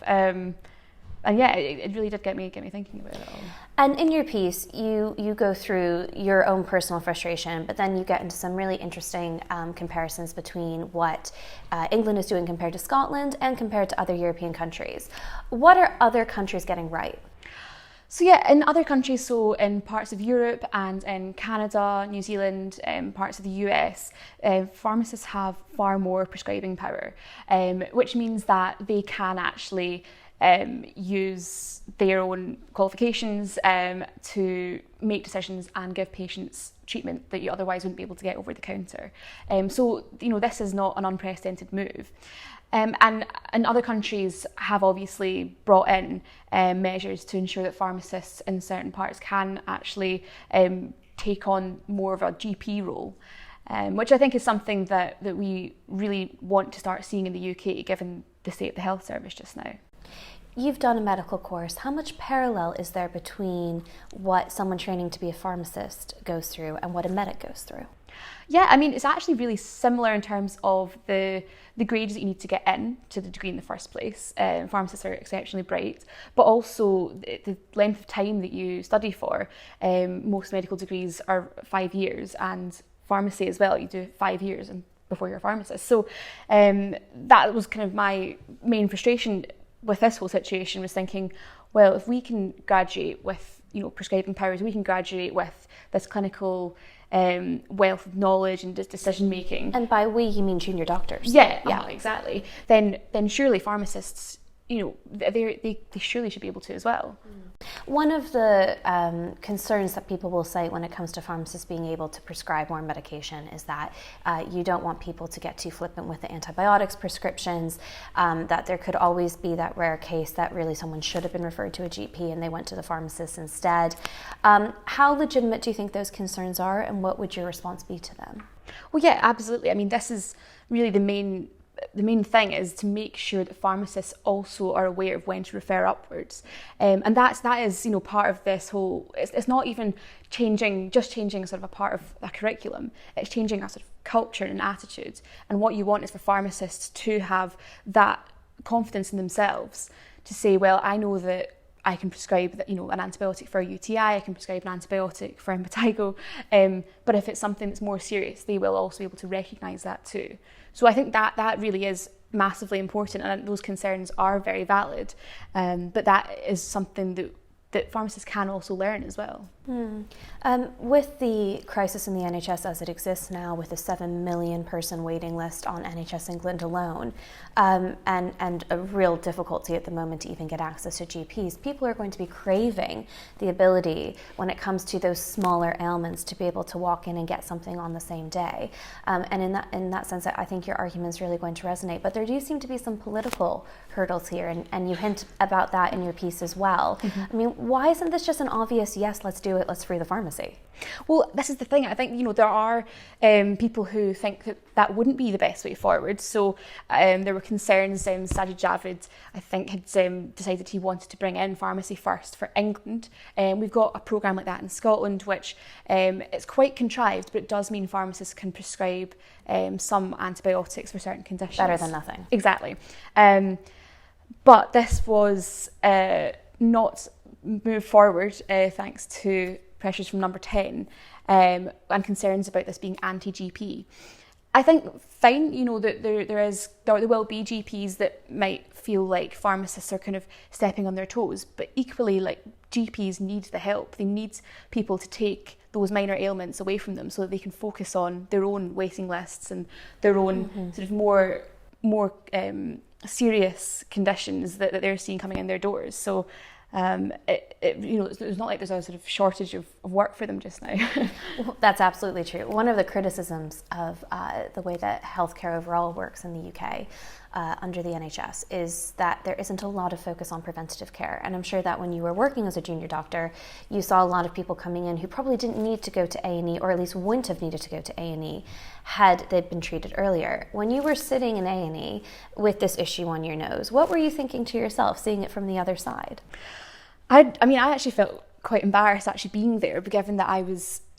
And yeah, it really did get me thinking about it all. And in your piece, you go through your own personal frustration, but then you get into some really interesting comparisons between what England is doing compared to Scotland and compared to other European countries. What are other countries getting right? So yeah, in other countries, so in parts of Europe and in Canada, New Zealand, parts of the US, pharmacists have far more prescribing power, which means that they can actually use their own qualifications to make decisions and give patients treatment that you otherwise wouldn't be able to get over the counter. So this is not an unprecedented move. And other countries have obviously brought in measures to ensure that pharmacists in certain parts can actually take on more of a GP role, which I think is something that we really want to start seeing in the UK, given the state of the health service just now. You've done a medical course. How much parallel is there between what someone training to be a pharmacist goes through and what a medic goes through? Yeah, I mean, it's actually really similar in terms of the grades that you need to get in to the degree in the first place. Pharmacists are exceptionally bright, but also the length of time that you study for. Most medical degrees are 5 years, and pharmacy as well, you do 5 years before you're a pharmacist. So that was kind of my main frustration with this whole situation, was thinking, well, if we can graduate with prescribing powers, we can graduate with this clinical wealth of knowledge and decision making. And by we, you mean junior doctors? Yeah, exactly. Then surely pharmacists, they surely should be able to as well. One of the concerns that people will say when it comes to pharmacists being able to prescribe more medication is that you don't want people to get too flippant with the antibiotics prescriptions, that there could always be that rare case that really someone should have been referred to a GP and they went to the pharmacist instead. How legitimate do you think those concerns are, and what would your response be to them? Well, yeah, absolutely. I mean, this is really the main thing, is to make sure that pharmacists also are aware of when to refer upwards, and that is part of this whole. It's not even changing sort of a part of a curriculum. It's changing a sort of culture and attitude. And what you want is for pharmacists to have that confidence in themselves to say, well, I know that I can prescribe that, an antibiotic for a UTI, I can prescribe an antibiotic for impetigo, but if it's something that's more serious, they will also be able to recognise that too. So I think that really is massively important, and those concerns are very valid, but that is something that pharmacists can also learn as well. With the crisis in the NHS as it exists now, with a 7 million person waiting list on NHS England alone, and a real difficulty at the moment to even get access to GPs, people are going to be craving the ability, when it comes to those smaller ailments, to be able to walk in and get something on the same day. And in that sense, I think your argument is really going to resonate. But there do seem to be some political hurdles here, and you hint about that in your piece as well. Mm-hmm. I mean, why isn't this just an obvious, yes, let's do it, let's free the pharmacy? Well, this is the thing. I think, there are people who think that wouldn't be the best way forward. So there were concerns. Sajid Javid, I think, had decided he wanted to bring in pharmacy first for England. We've got a programme like that in Scotland, which it's quite contrived, but it does mean pharmacists can prescribe some antibiotics for certain conditions. Better than nothing. Exactly. But this was not moved forward thanks to pressures from Number 10 and concerns about this being anti-GP. I think fine, that there will be GPs that might feel like pharmacists are kind of stepping on their toes, but equally, like, GPs need the help. They need people to take those minor ailments away from them so that they can focus on their own waiting lists and their own sort of more serious conditions that they're seeing coming in their doors. So it's not like there's a sort of shortage of work for them just now. Well, that's absolutely true. One of the criticisms of the way that healthcare overall works in the UK under the NHS is that there isn't a lot of focus on preventative care. And I'm sure that when you were working as a junior doctor, you saw a lot of people coming in who probably didn't need to go to A&E, or at least wouldn't have needed to go to A&E had they been treated earlier. When you were sitting in A&E with this issue on your nose, what were you thinking to yourself, seeing it from the other side? I actually felt quite embarrassed actually being there, given that I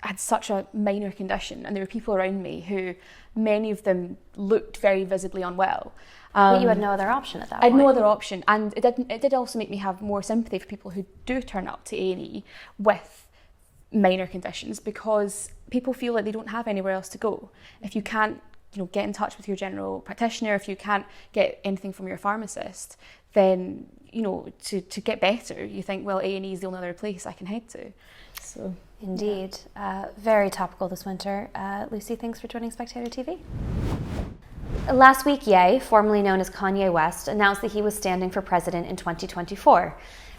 had such a minor condition, and there were people around me who, many of them, looked very visibly unwell. But you had no other option at that point. I had no other option, and it did also make me have more sympathy for people who do turn up to A&E with minor conditions, because people feel like they don't have anywhere else to go. If you can't get in touch with your general practitioner, if you can't get anything from your pharmacist, then to get better, you think, well, A&E is the only other place I can head to. So indeed. Very topical this winter. Lucy, thanks for joining Spectator TV. Last week, Ye, formerly known as Kanye West, announced that he was standing for president in 2024,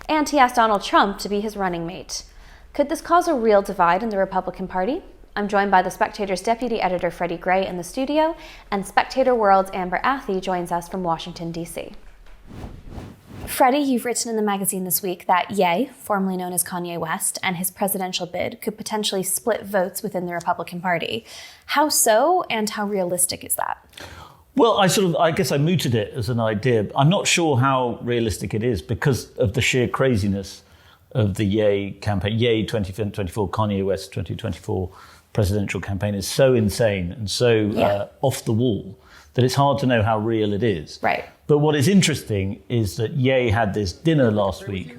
and he asked Donald Trump to be his running mate. Could this cause a real divide in the Republican Party? I'm joined by the Spectator's deputy editor, Freddy in the studio, and Spectator World's Amber Athey joins us from Washington, D.C. Freddy, you've written in the magazine this week that Ye, formerly known as Kanye West, and his presidential bid could potentially split votes within the Republican Party. How so, and how realistic is that? Well, I guess I mooted it as an idea. I'm not sure how realistic it is because of the sheer craziness of the Ye campaign. Ye 2024, Kanye West 2024 presidential campaign is so insane and so off the wall that it's hard to know how real it is. Right. But what is interesting is that Ye had this dinner last week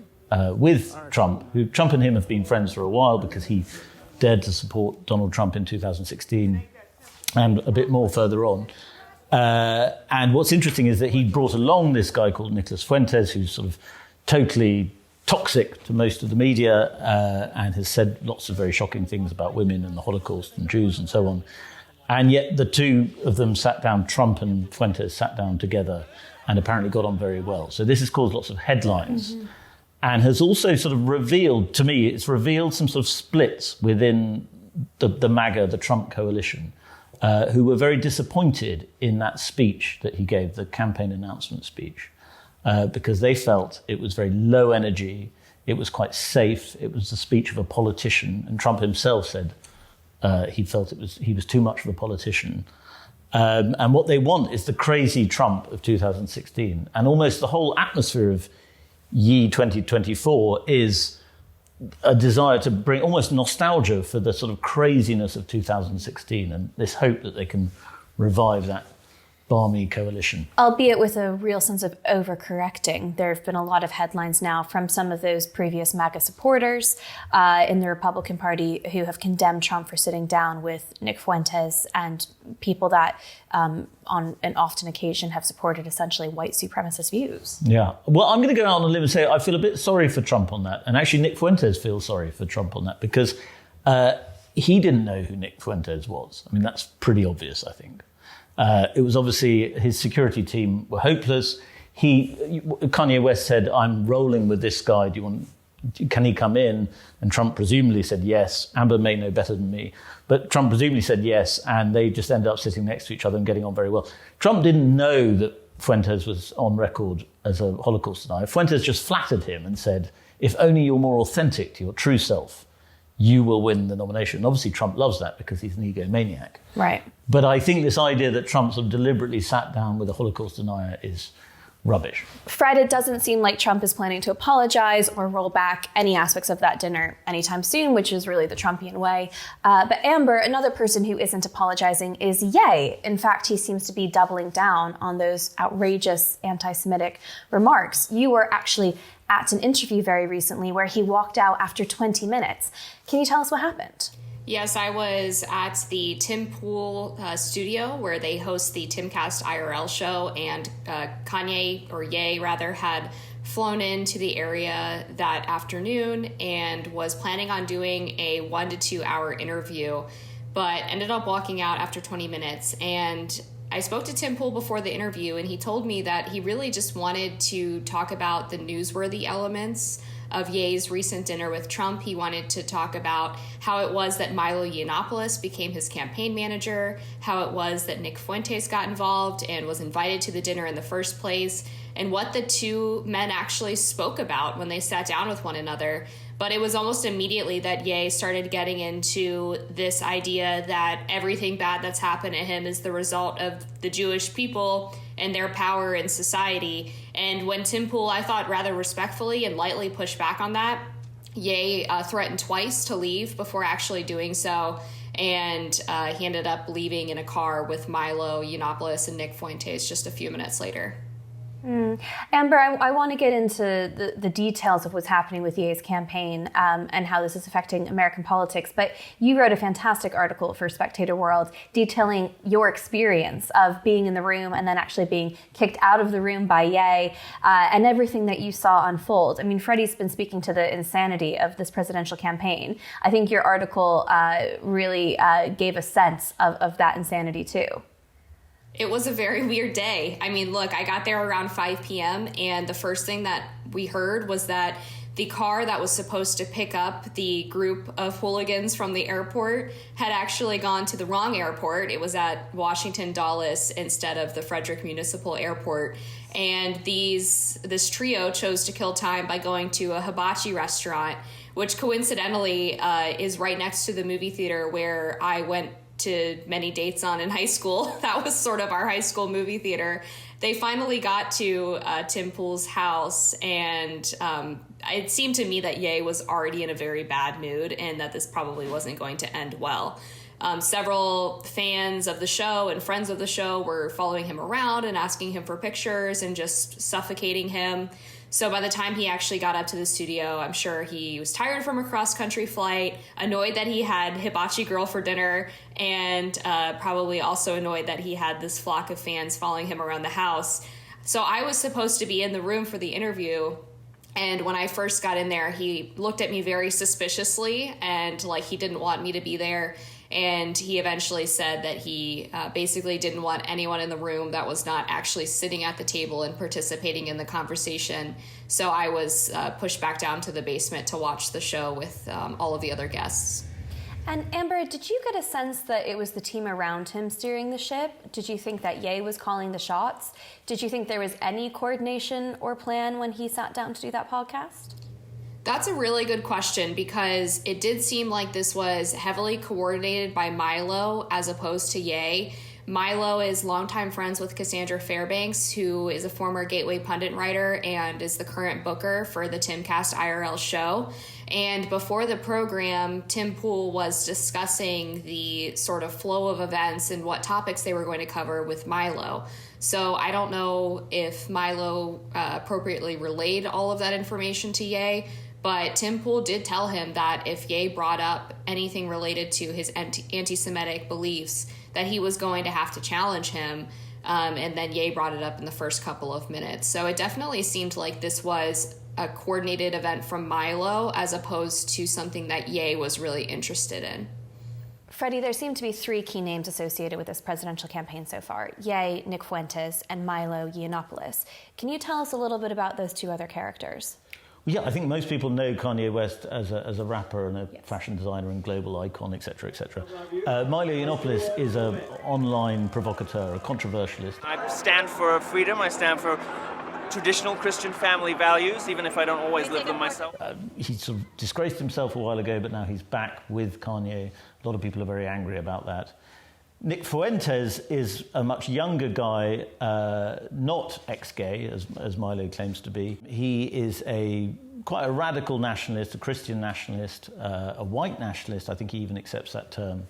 with Trump, who Trump and him have been friends for a while because he dared to support Donald Trump in 2016 and a bit more further on. And what's interesting is that he brought along this guy called Nicholas Fuentes, who's sort of totally toxic to most of the media and has said lots of very shocking things about women and the Holocaust and Jews and so on. And yet the two of them sat down, Trump and Fuentes sat down together and apparently got on very well. So this has caused lots of headlines and has also sort of revealed, to me, it's revealed some sort of splits within the MAGA, the Trump coalition, who were very disappointed in that speech that he gave, the campaign announcement speech, because they felt it was very low energy, it was quite safe, it was the speech of a politician, and Trump himself said he felt he was too much of a politician. And what they want is the crazy Trump of 2016. And almost the whole atmosphere of Ye 2024 is a desire to bring almost nostalgia for the sort of craziness of 2016 and this hope that they can revive that balmy coalition. Albeit with a real sense of overcorrecting. There have been a lot of headlines now from some of those previous MAGA supporters in the Republican Party who have condemned Trump for sitting down with Nick Fuentes and people that on an often occasion have supported essentially white supremacist views. Yeah. Well, I'm going to go out on a limb and say I feel a bit sorry for Trump on that. And actually Nick Fuentes feels sorry for Trump on that because he didn't know who Nick Fuentes was. I mean, that's pretty obvious, I think. It was obviously his security team were hopeless. Kanye West said, "I'm rolling with this guy. Can he come in?" And Trump presumably said yes. Amber may know better than me, but Trump presumably said yes, and they just ended up sitting next to each other and getting on very well. Trump didn't know that Fuentes was on record as a Holocaust denier. Fuentes just flattered him and said, "If only you're more authentic to your true self, you will win the nomination." And obviously Trump loves that because he's an egomaniac. Right. But I think this idea that Trump sort of deliberately sat down with a Holocaust denier is rubbish. Fred, it doesn't seem like Trump is planning to apologize or roll back any aspects of that dinner anytime soon, which is really the Trumpian way. But Amber, another person who isn't apologizing is Ye. In fact, he seems to be doubling down on those outrageous anti-Semitic remarks. You were actually at an interview very recently where he walked out after 20 minutes. Can you tell us what happened? Yes, I was at the Tim Pool studio where they host the Timcast IRL show, and Ye had flown into the area that afternoon and was planning on doing a 1 to 2 hour interview, but ended up walking out after 20 minutes. And I spoke to Tim Pool before the interview, and he told me that he really just wanted to talk about the newsworthy elements of Ye's recent dinner with Trump. He wanted to talk about how it was that Milo Yiannopoulos became his campaign manager, how it was that Nick Fuentes got involved and was invited to the dinner in the first place, and what the two men actually spoke about when they sat down with one another. But it was almost immediately that Ye started getting into this idea that everything bad that's happened to him is the result of the Jewish people and their power in society. And when Tim Pool, I thought rather respectfully and lightly pushed back on that, Ye threatened twice to leave before actually doing so. And he ended up leaving in a car with Milo Yiannopoulos and Nick Fuentes just a few minutes later. Amber, I want to get into the details of what's happening with Ye's campaign and how this is affecting American politics, but you wrote a fantastic article for Spectator World detailing your experience of being in the room and then actually being kicked out of the room by Ye and everything that you saw unfold. I mean, Freddy's been speaking to the insanity of this presidential campaign. I think your article really gave a sense of that insanity too. It was a very weird day. I mean, look, I got there around 5 p.m. and the first thing that we heard was that the car that was supposed to pick up the group of hooligans from the airport had actually gone to the wrong airport. It was at Washington Dulles instead of the Frederick Municipal Airport. And this trio chose to kill time by going to a hibachi restaurant, which coincidentally is right next to the movie theater where I went to many dates on in high school. That was sort of our high school movie theater. They finally got to Tim Pool's house, and it seemed to me that Ye was already in a very bad mood and that this probably wasn't going to end well. Several fans of the show and friends of the show were following him around and asking him for pictures and just suffocating him. So by the time he actually got up to the studio, I'm sure he was tired from a cross-country flight, annoyed that he had Hibachi Girl for dinner, and probably also annoyed that he had this flock of fans following him around the house. So I was supposed to be in the room for the interview, and when I first got in there, he looked at me very suspiciously and like he didn't want me to be there. And he eventually said that he basically didn't want anyone in the room that was not actually sitting at the table and participating in the conversation. So I was pushed back down to the basement to watch the show with all of the other guests. And Amber, did you get a sense that it was the team around him steering the ship? Did you think that Ye was calling the shots? Did you think there was any coordination or plan when he sat down to do that podcast? That's a really good question because it did seem like this was heavily coordinated by Milo as opposed to Ye. Milo is longtime friends with Cassandra Fairbanks, who is a former Gateway pundit writer and is the current booker for the Timcast IRL show. And before the program, Tim Pool was discussing the sort of flow of events and what topics they were going to cover with Milo. So I don't know if Milo appropriately relayed all of that information to Ye, but Tim Pool did tell him that if Ye brought up anything related to his anti-Semitic beliefs, that he was going to have to challenge him. And then Ye brought it up in the first couple of minutes. So it definitely seemed like this was a coordinated event from Milo as opposed to something that Ye was really interested in. Freddy, there seem to be three key names associated with this presidential campaign so far: Ye, Nick Fuentes, and Milo Yiannopoulos. Can you tell us a little bit about those two other characters? Yeah, I think most people know Kanye West as a rapper and a fashion designer and global icon, etc., etc. Milo Yiannopoulos is an online provocateur, a controversialist. I stand for freedom. I stand for traditional Christian family values, even if I don't always live them myself. He sort of disgraced himself a while ago, but now he's back with Kanye. A lot of people are very angry about that. Nick Fuentes is a much younger guy, not ex-gay, as Milo claims to be. He is quite a radical nationalist, a Christian nationalist, a white nationalist. I think he even accepts that term.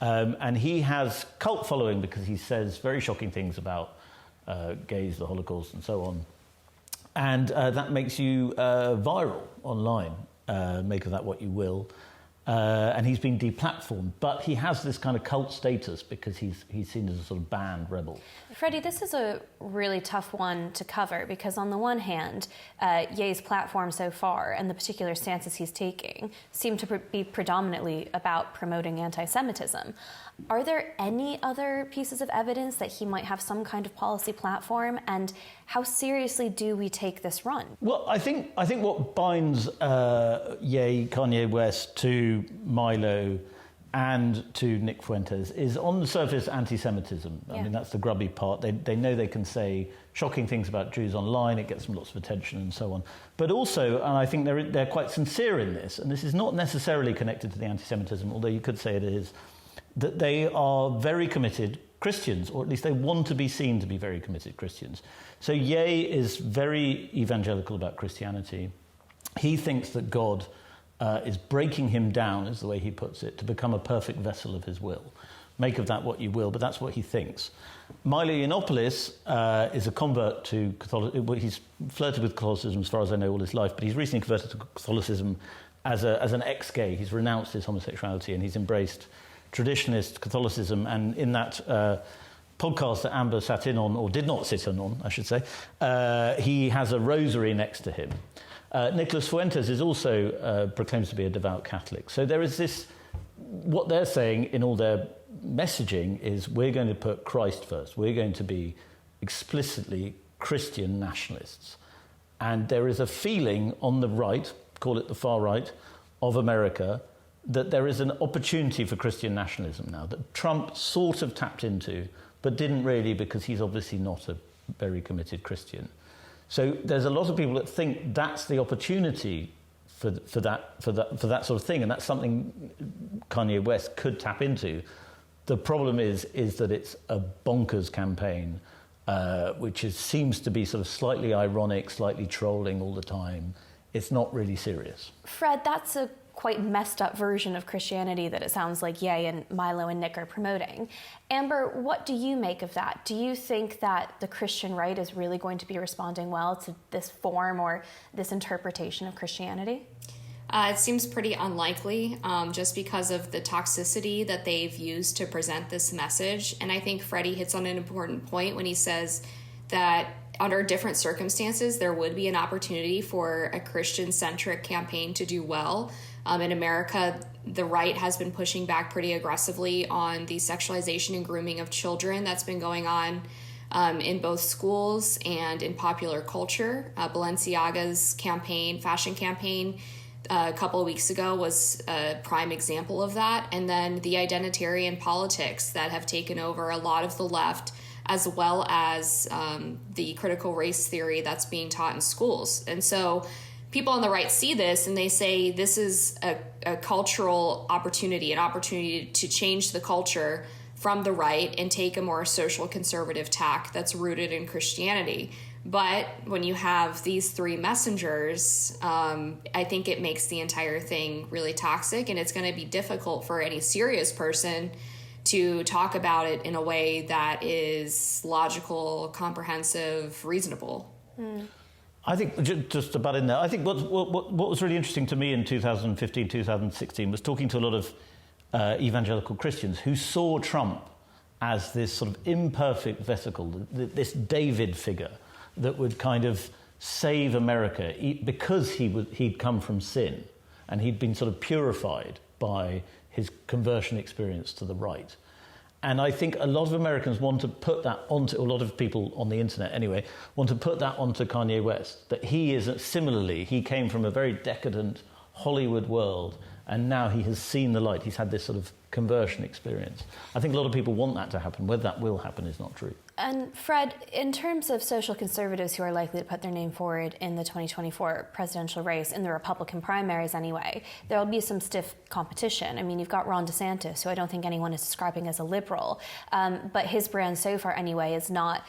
And he has cult following because he says very shocking things about gays, the Holocaust, and so on. And that makes you viral online. Make of that what you will. and he's been deplatformed. But he has this kind of cult status because he's seen as a sort of banned rebel. Freddy, this is a really tough one to cover because on the one hand, Ye's platform so far and the particular stances he's taking seem to be predominantly about promoting anti-Semitism. Are there any other pieces of evidence that he might have some kind of policy platform, and how seriously do we take this run? Well, I think what binds Kanye West to Milo and to Nick Fuentes is on the surface anti-Semitism. I mean, that's the grubby part. They know they can say shocking things about Jews online, it gets them lots of attention and so on. But also, and I think they're quite sincere in this, and this is not necessarily connected to the anti-Semitism, although you could say it is, that they are very committed Christians, or at least they want to be seen to be very committed Christians. So Ye is very evangelical about Christianity. He thinks that God is breaking him down, is the way he puts it, to become a perfect vessel of his will. Make of that what you will, but that's what he thinks. Milo Yiannopoulos is a convert to Catholicism. He's flirted with Catholicism, as far as I know, all his life, but he's recently converted to Catholicism as an ex-gay. He's renounced his homosexuality and he's embraced traditionalist Catholicism. And in that podcast that Amber sat in on, or did not sit in on, I should say, he has a rosary next to him. Nicholas Fuentes is also proclaims to be a devout Catholic. So there is this, what they're saying in all their messaging is, we're going to put Christ first. We're going to be explicitly Christian nationalists. And there is a feeling on the right, call it the far right, of America, that there is an opportunity for Christian nationalism now, that Trump sort of tapped into, but didn't really, because he's obviously not a very committed Christian. So there's a lot of people that think that's the opportunity for that sort of thing, and that's something Kanye West could tap into. The problem is that it's a bonkers campaign, which seems to be sort of slightly ironic, slightly trolling all the time. It's not really serious. Fred, that's a quite messed up version of Christianity that it sounds like Ye and Milo and Nick are promoting. Amber, what do you make of that? Do you think that the Christian right is really going to be responding well to this form or this interpretation of Christianity? It seems pretty unlikely, just because of the toxicity that they've used to present this message. And I think Freddy hits on an important point when he says that under different circumstances, there would be an opportunity for a Christian-centric campaign to do well. In America, the right has been pushing back pretty aggressively on the sexualization and grooming of children that's been going on in both schools and in popular culture. Balenciaga's fashion campaign, a couple of weeks ago was a prime example of that. And then the identitarian politics that have taken over a lot of the left, as well as the critical race theory that's being taught in schools. And so people on the right see this and they say this is a cultural opportunity, an opportunity to change the culture from the right and take a more social conservative tack that's rooted in Christianity. But when you have these three messengers, I think it makes the entire thing really toxic, and it's going to be difficult for any serious person to talk about it in a way that is logical, comprehensive, reasonable. I think, just about in there, I think what was really interesting to me in 2015, 2016 was talking to a lot of evangelical Christians who saw Trump as this sort of imperfect vesicle, this David figure that would kind of save America because he'd come from sin and he'd been sort of purified by his conversion experience to the right. And I think a lot of Americans want to put that onto, a lot of people on the internet anyway, want to put that onto Kanye West, that he is similarly, he came from a very decadent Hollywood world and now he has seen the light. He's had this sort of conversion experience. I think a lot of people want that to happen. Whether that will happen is not true. And Fred, in terms of social conservatives who are likely to put their name forward in the 2024 presidential race, in the Republican primaries anyway, there will be some stiff competition. I mean, you've got Ron DeSantis, who I don't think anyone is describing as a liberal, but his brand so far anyway is not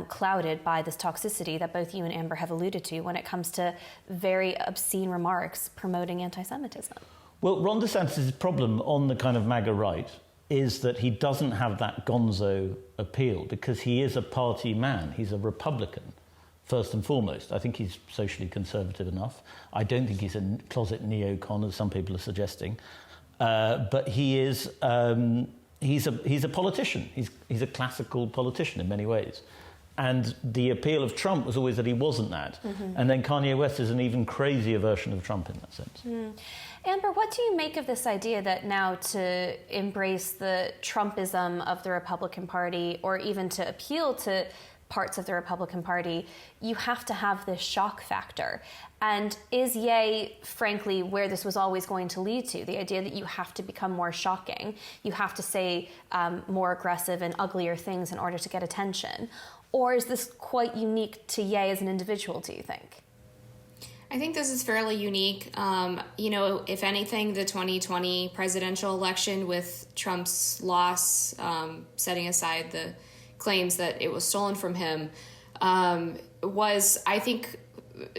clouded by this toxicity that both you and Amber have alluded to when it comes to very obscene remarks promoting anti-Semitism. Well, Ron DeSantis' problem on the kind of MAGA right is that he doesn't have that gonzo appeal because he is a party man. He's a Republican, first and foremost. I think he's socially conservative enough. I don't think he's a closet neocon, as some people are suggesting. but he is he's a politician. He's a classical politician in many ways. And the appeal of Trump was always that he wasn't that. And then Kanye West is an even crazier version of Trump in that sense. Amber, what do you make of this idea that now to embrace the Trumpism of the Republican Party, or even to appeal to parts of the Republican Party, you have to have this shock factor? And is Ye, frankly, where this was always going to lead to? The idea that you have to become more shocking, you have to say more aggressive and uglier things in order to get attention? Or is this quite unique to Ye as an individual, do you think? I think this is fairly unique. If anything, the 2020 presidential election, with Trump's loss, setting aside the claims that it was stolen from him, was, I think,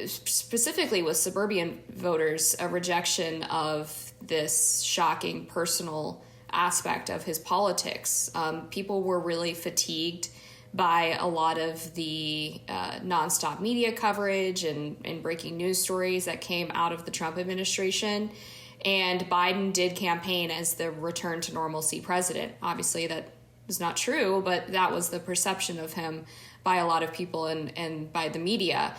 specifically with suburban voters, a rejection of this shocking personal aspect of his politics. People were really fatigued by a lot of the nonstop media coverage and breaking news stories that came out of the Trump administration. And Biden did campaign as the return to normalcy president. Obviously, that is not true, but that was the perception of him by a lot of people and by the media.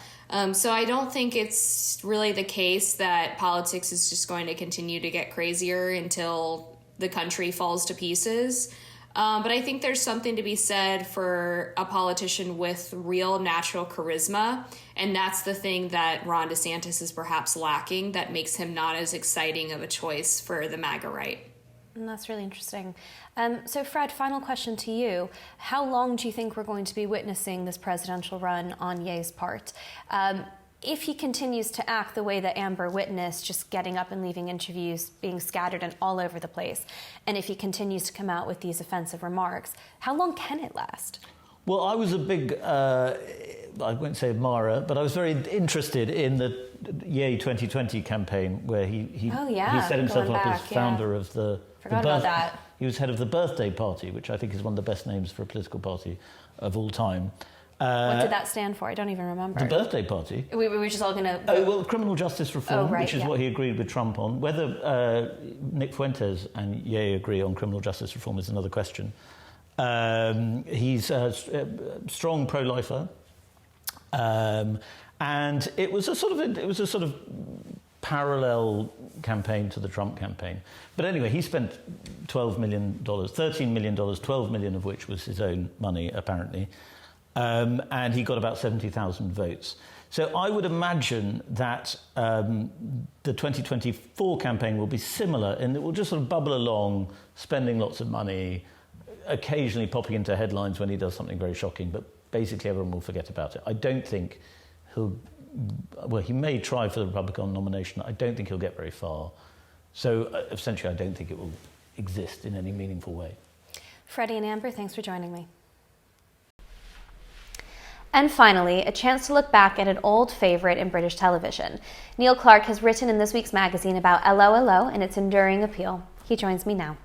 So I don't think it's really the case that politics is just going to continue to get crazier until the country falls to pieces. But I think there's something to be said for a politician with real natural charisma. And that's the thing that Ron DeSantis is perhaps lacking, that makes him not as exciting of a choice for the MAGA right. And that's really interesting. So Fred, final question to you. How long do you think we're going to be witnessing this presidential run on Ye's part? If he continues to act the way that Amber witnessed, just getting up and leaving interviews, being scattered and all over the place, and if he continues to come out with these offensive remarks, how long can it last? Well, I was a big, I won't say admirer, but I was very interested in the Ye 2020 campaign, where he set himself up as founder of the... Forgot about that. He was head of the Birthday Party, which I think is one of the best names for a political party of all time. What did that stand for? I don't even remember. The Birthday Party. We were just all going to... Oh, well, criminal justice reform, which is what he agreed with Trump on. Whether Nick Fuentes and Ye agree on criminal justice reform is another question. He's a strong pro-lifer. And it was a sort of parallel campaign to the Trump campaign. But anyway, he spent $13 million, $12 million of which was his own money, apparently. And he got about 70,000 votes. So I would imagine that the 2024 campaign will be similar, and it will just sort of bubble along, spending lots of money, occasionally popping into headlines when he does something very shocking, but basically everyone will forget about it. I don't think he may try for the Republican nomination. I don't think he'll get very far. So essentially, I don't think it will exist in any meaningful way. Freddy and Amber, thanks for joining me. And finally, a chance to look back at an old favourite in British television. Neil Clark has written in this week's magazine about Allo and its enduring appeal. He joins me now.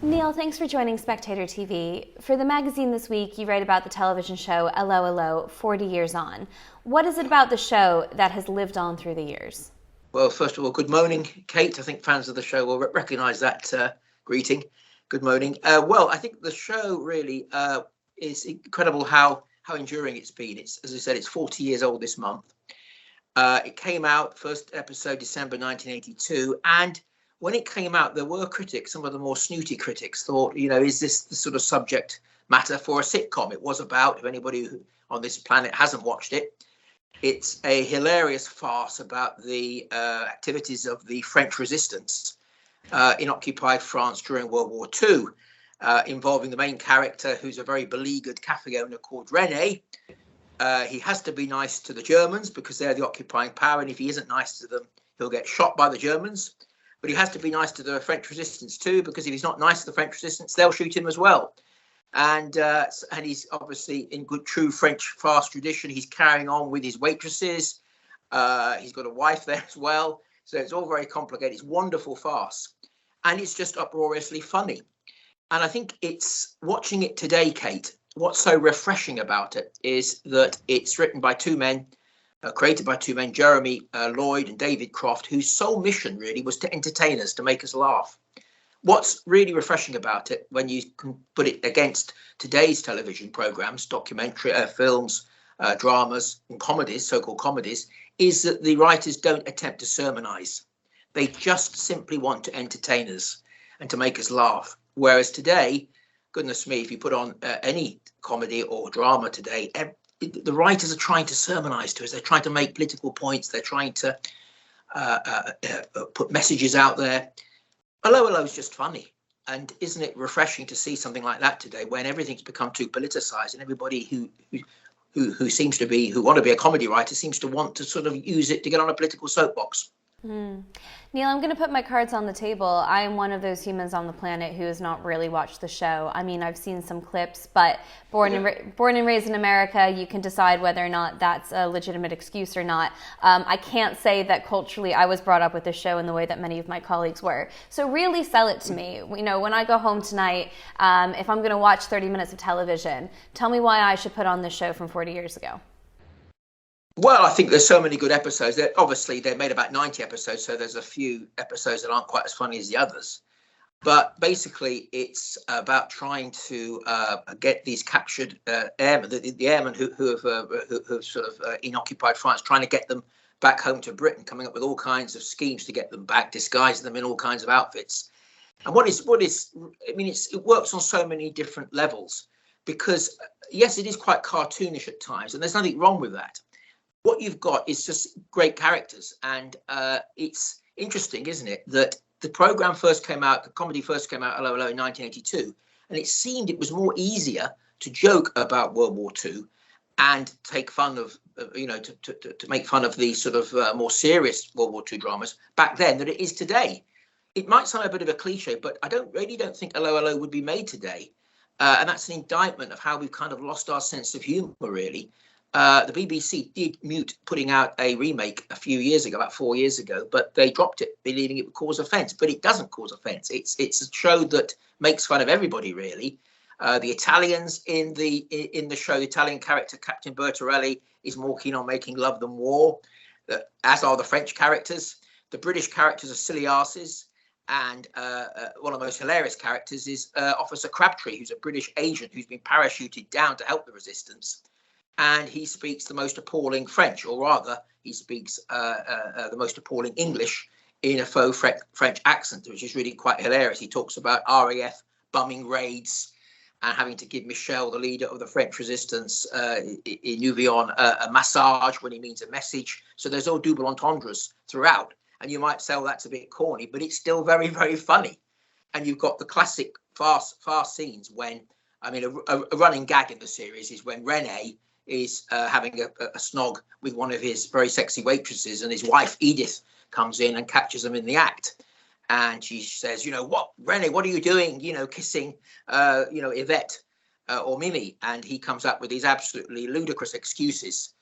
Neil, thanks for joining Spectator TV. For the magazine this week, you write about the television show Allo, 40 years on. What is it about the show that has lived on through the years? Well, first of all, good morning, Kate. I think fans of the show will recognise that greeting. Good morning. Well, I think the show really is incredible how enduring it's been. It's, as I said, it's 40 years old this month. It came out, first episode, December 1982. And when it came out, there were critics, some of the more snooty critics thought, is this the sort of subject matter for a sitcom? It was about, if anybody on this planet hasn't watched it, it's a hilarious farce about the activities of the French resistance in occupied France during World War II. Involving the main character, who's a very beleaguered cafe owner called René. He has to be nice to the Germans because they're the occupying power, and if he isn't nice to them, he'll get shot by the Germans. But he has to be nice to the French resistance too, because if he's not nice to the French resistance, they'll shoot him as well. And he's obviously, in good true French fast tradition, he's carrying on with his waitresses. He's got a wife there as well. So it's all very complicated. It's a wonderful farce. And it's just uproariously funny. And I think it's watching it today, Kate, what's so refreshing about it is that it's written by two men created by two men, Jeremy Lloyd and David Croft, whose sole mission really was to entertain us, to make us laugh. What's really refreshing about it, when you can put it against today's television programs, documentary films, dramas and comedies, so-called comedies, is that the writers don't attempt to sermonize. They just simply want to entertain us and to make us laugh. Whereas today, goodness me, if you put on any comedy or drama today, the writers are trying to sermonize to us. They're trying to make political points. They're trying to put messages out there. Allo is just funny. And isn't it refreshing to see something like that today, when everything's become too politicized and everybody who seems to be, who want to be a comedy writer, seems to want to sort of use it to get on a political soapbox. Neil, I'm going to put my cards on the table. I am one of those humans on the planet who has not really watched the show. I mean, I've seen some clips, but born and raised in America, you can decide whether or not that's a legitimate excuse or not. I can't say that culturally I was brought up with the show in the way that many of my colleagues were. So really sell it to me. You know, when I go home tonight, if I'm going to watch 30 minutes of television, tell me why I should put on this show from 40 years ago. Well, I think there's so many good episodes. Obviously, they made about 90 episodes, so there's a few episodes that aren't quite as funny as the others. But basically, it's about trying to get these captured airmen, the airmen who have sort of occupied France, trying to get them back home to Britain, coming up with all kinds of schemes to get them back, disguising them in all kinds of outfits. And it works on so many different levels, because yes, it is quite cartoonish at times, and there's nothing wrong with that. What you've got is just great characters, and it's interesting, isn't it, that the program first came out, the comedy first came out, Allo, in 1982, and it seemed it was more easier to joke about World War II and take fun of, to make fun of the sort of more serious World War II dramas back then than it is today. It might sound a bit of a cliche, but I don't think Allo would be made today, and that's an indictment of how we've kind of lost our sense of humour, really. The BBC did mute putting out a remake a few years ago, about 4 years ago, but they dropped it, believing it would cause offence. But it doesn't cause offence. It's a show that makes fun of everybody, really. The Italians in the show, the Italian character Captain Bertorelli is more keen on making love than war, as are the French characters. The British characters are silly asses, and one of the most hilarious characters is Officer Crabtree, who's a British agent who's been parachuted down to help the resistance. And he speaks the most appalling French, or rather, he speaks the most appalling English in a faux French accent, which is really quite hilarious. He talks about RAF bumming raids and having to give Michel, the leader of the French resistance, in Nouvion, a massage when he means a message. So there's all double entendres throughout. And you might say, well, that's a bit corny, but it's still very, very funny. And you've got the classic fast scenes when, a running gag in the series is when René is having a snog with one of his very sexy waitresses, and his wife Edith comes in and catches them in the act, and she says, what, René, what are you doing, kissing Yvette or Mimi? And he comes up with these absolutely ludicrous excuses,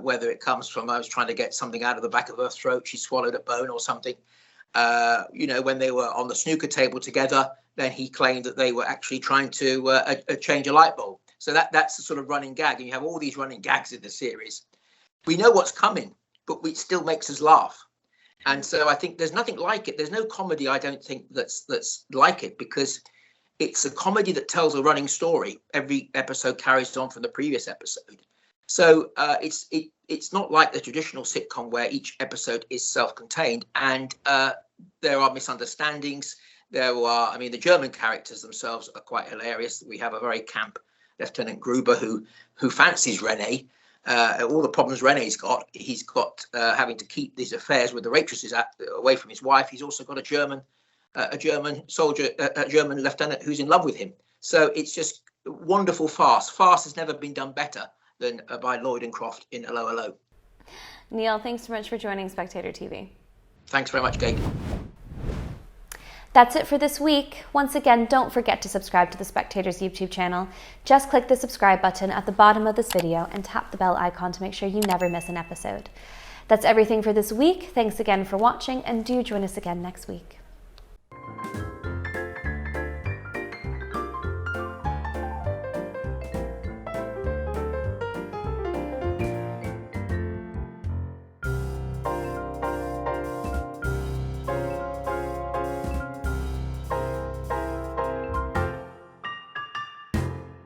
whether it comes from, I was trying to get something out of the back of her throat, she swallowed a bone or something. When they were on the snooker table together, then he claimed that they were actually trying to change a light bulb. So that's the sort of running gag, and you have all these running gags in the series. We know what's coming, but it still makes us laugh. And so I think there's nothing like it. There's no comedy, I don't think, that's like it, because it's a comedy that tells a running story. Every episode carries on from the previous episode. So it's not like the traditional sitcom where each episode is self-contained, and there are misunderstandings. The German characters themselves are quite hilarious. We have a very camp Lieutenant Gruber who fancies René. All the problems René's got, he's got having to keep these affairs with the waitresses away from his wife. He's also got a German soldier, a German lieutenant who's in love with him. So it's just wonderful farce. Farce has never been done better than by Lloyd and Croft in Allo. Neil, thanks so much for joining Spectator TV. Thanks very much, Kate. That's it for this week. Once again, don't forget to subscribe to the Spectator's YouTube channel. Just click the subscribe button at the bottom of this video and tap the bell icon to make sure you never miss an episode. That's everything for this week. Thanks again for watching, and do join us again next week.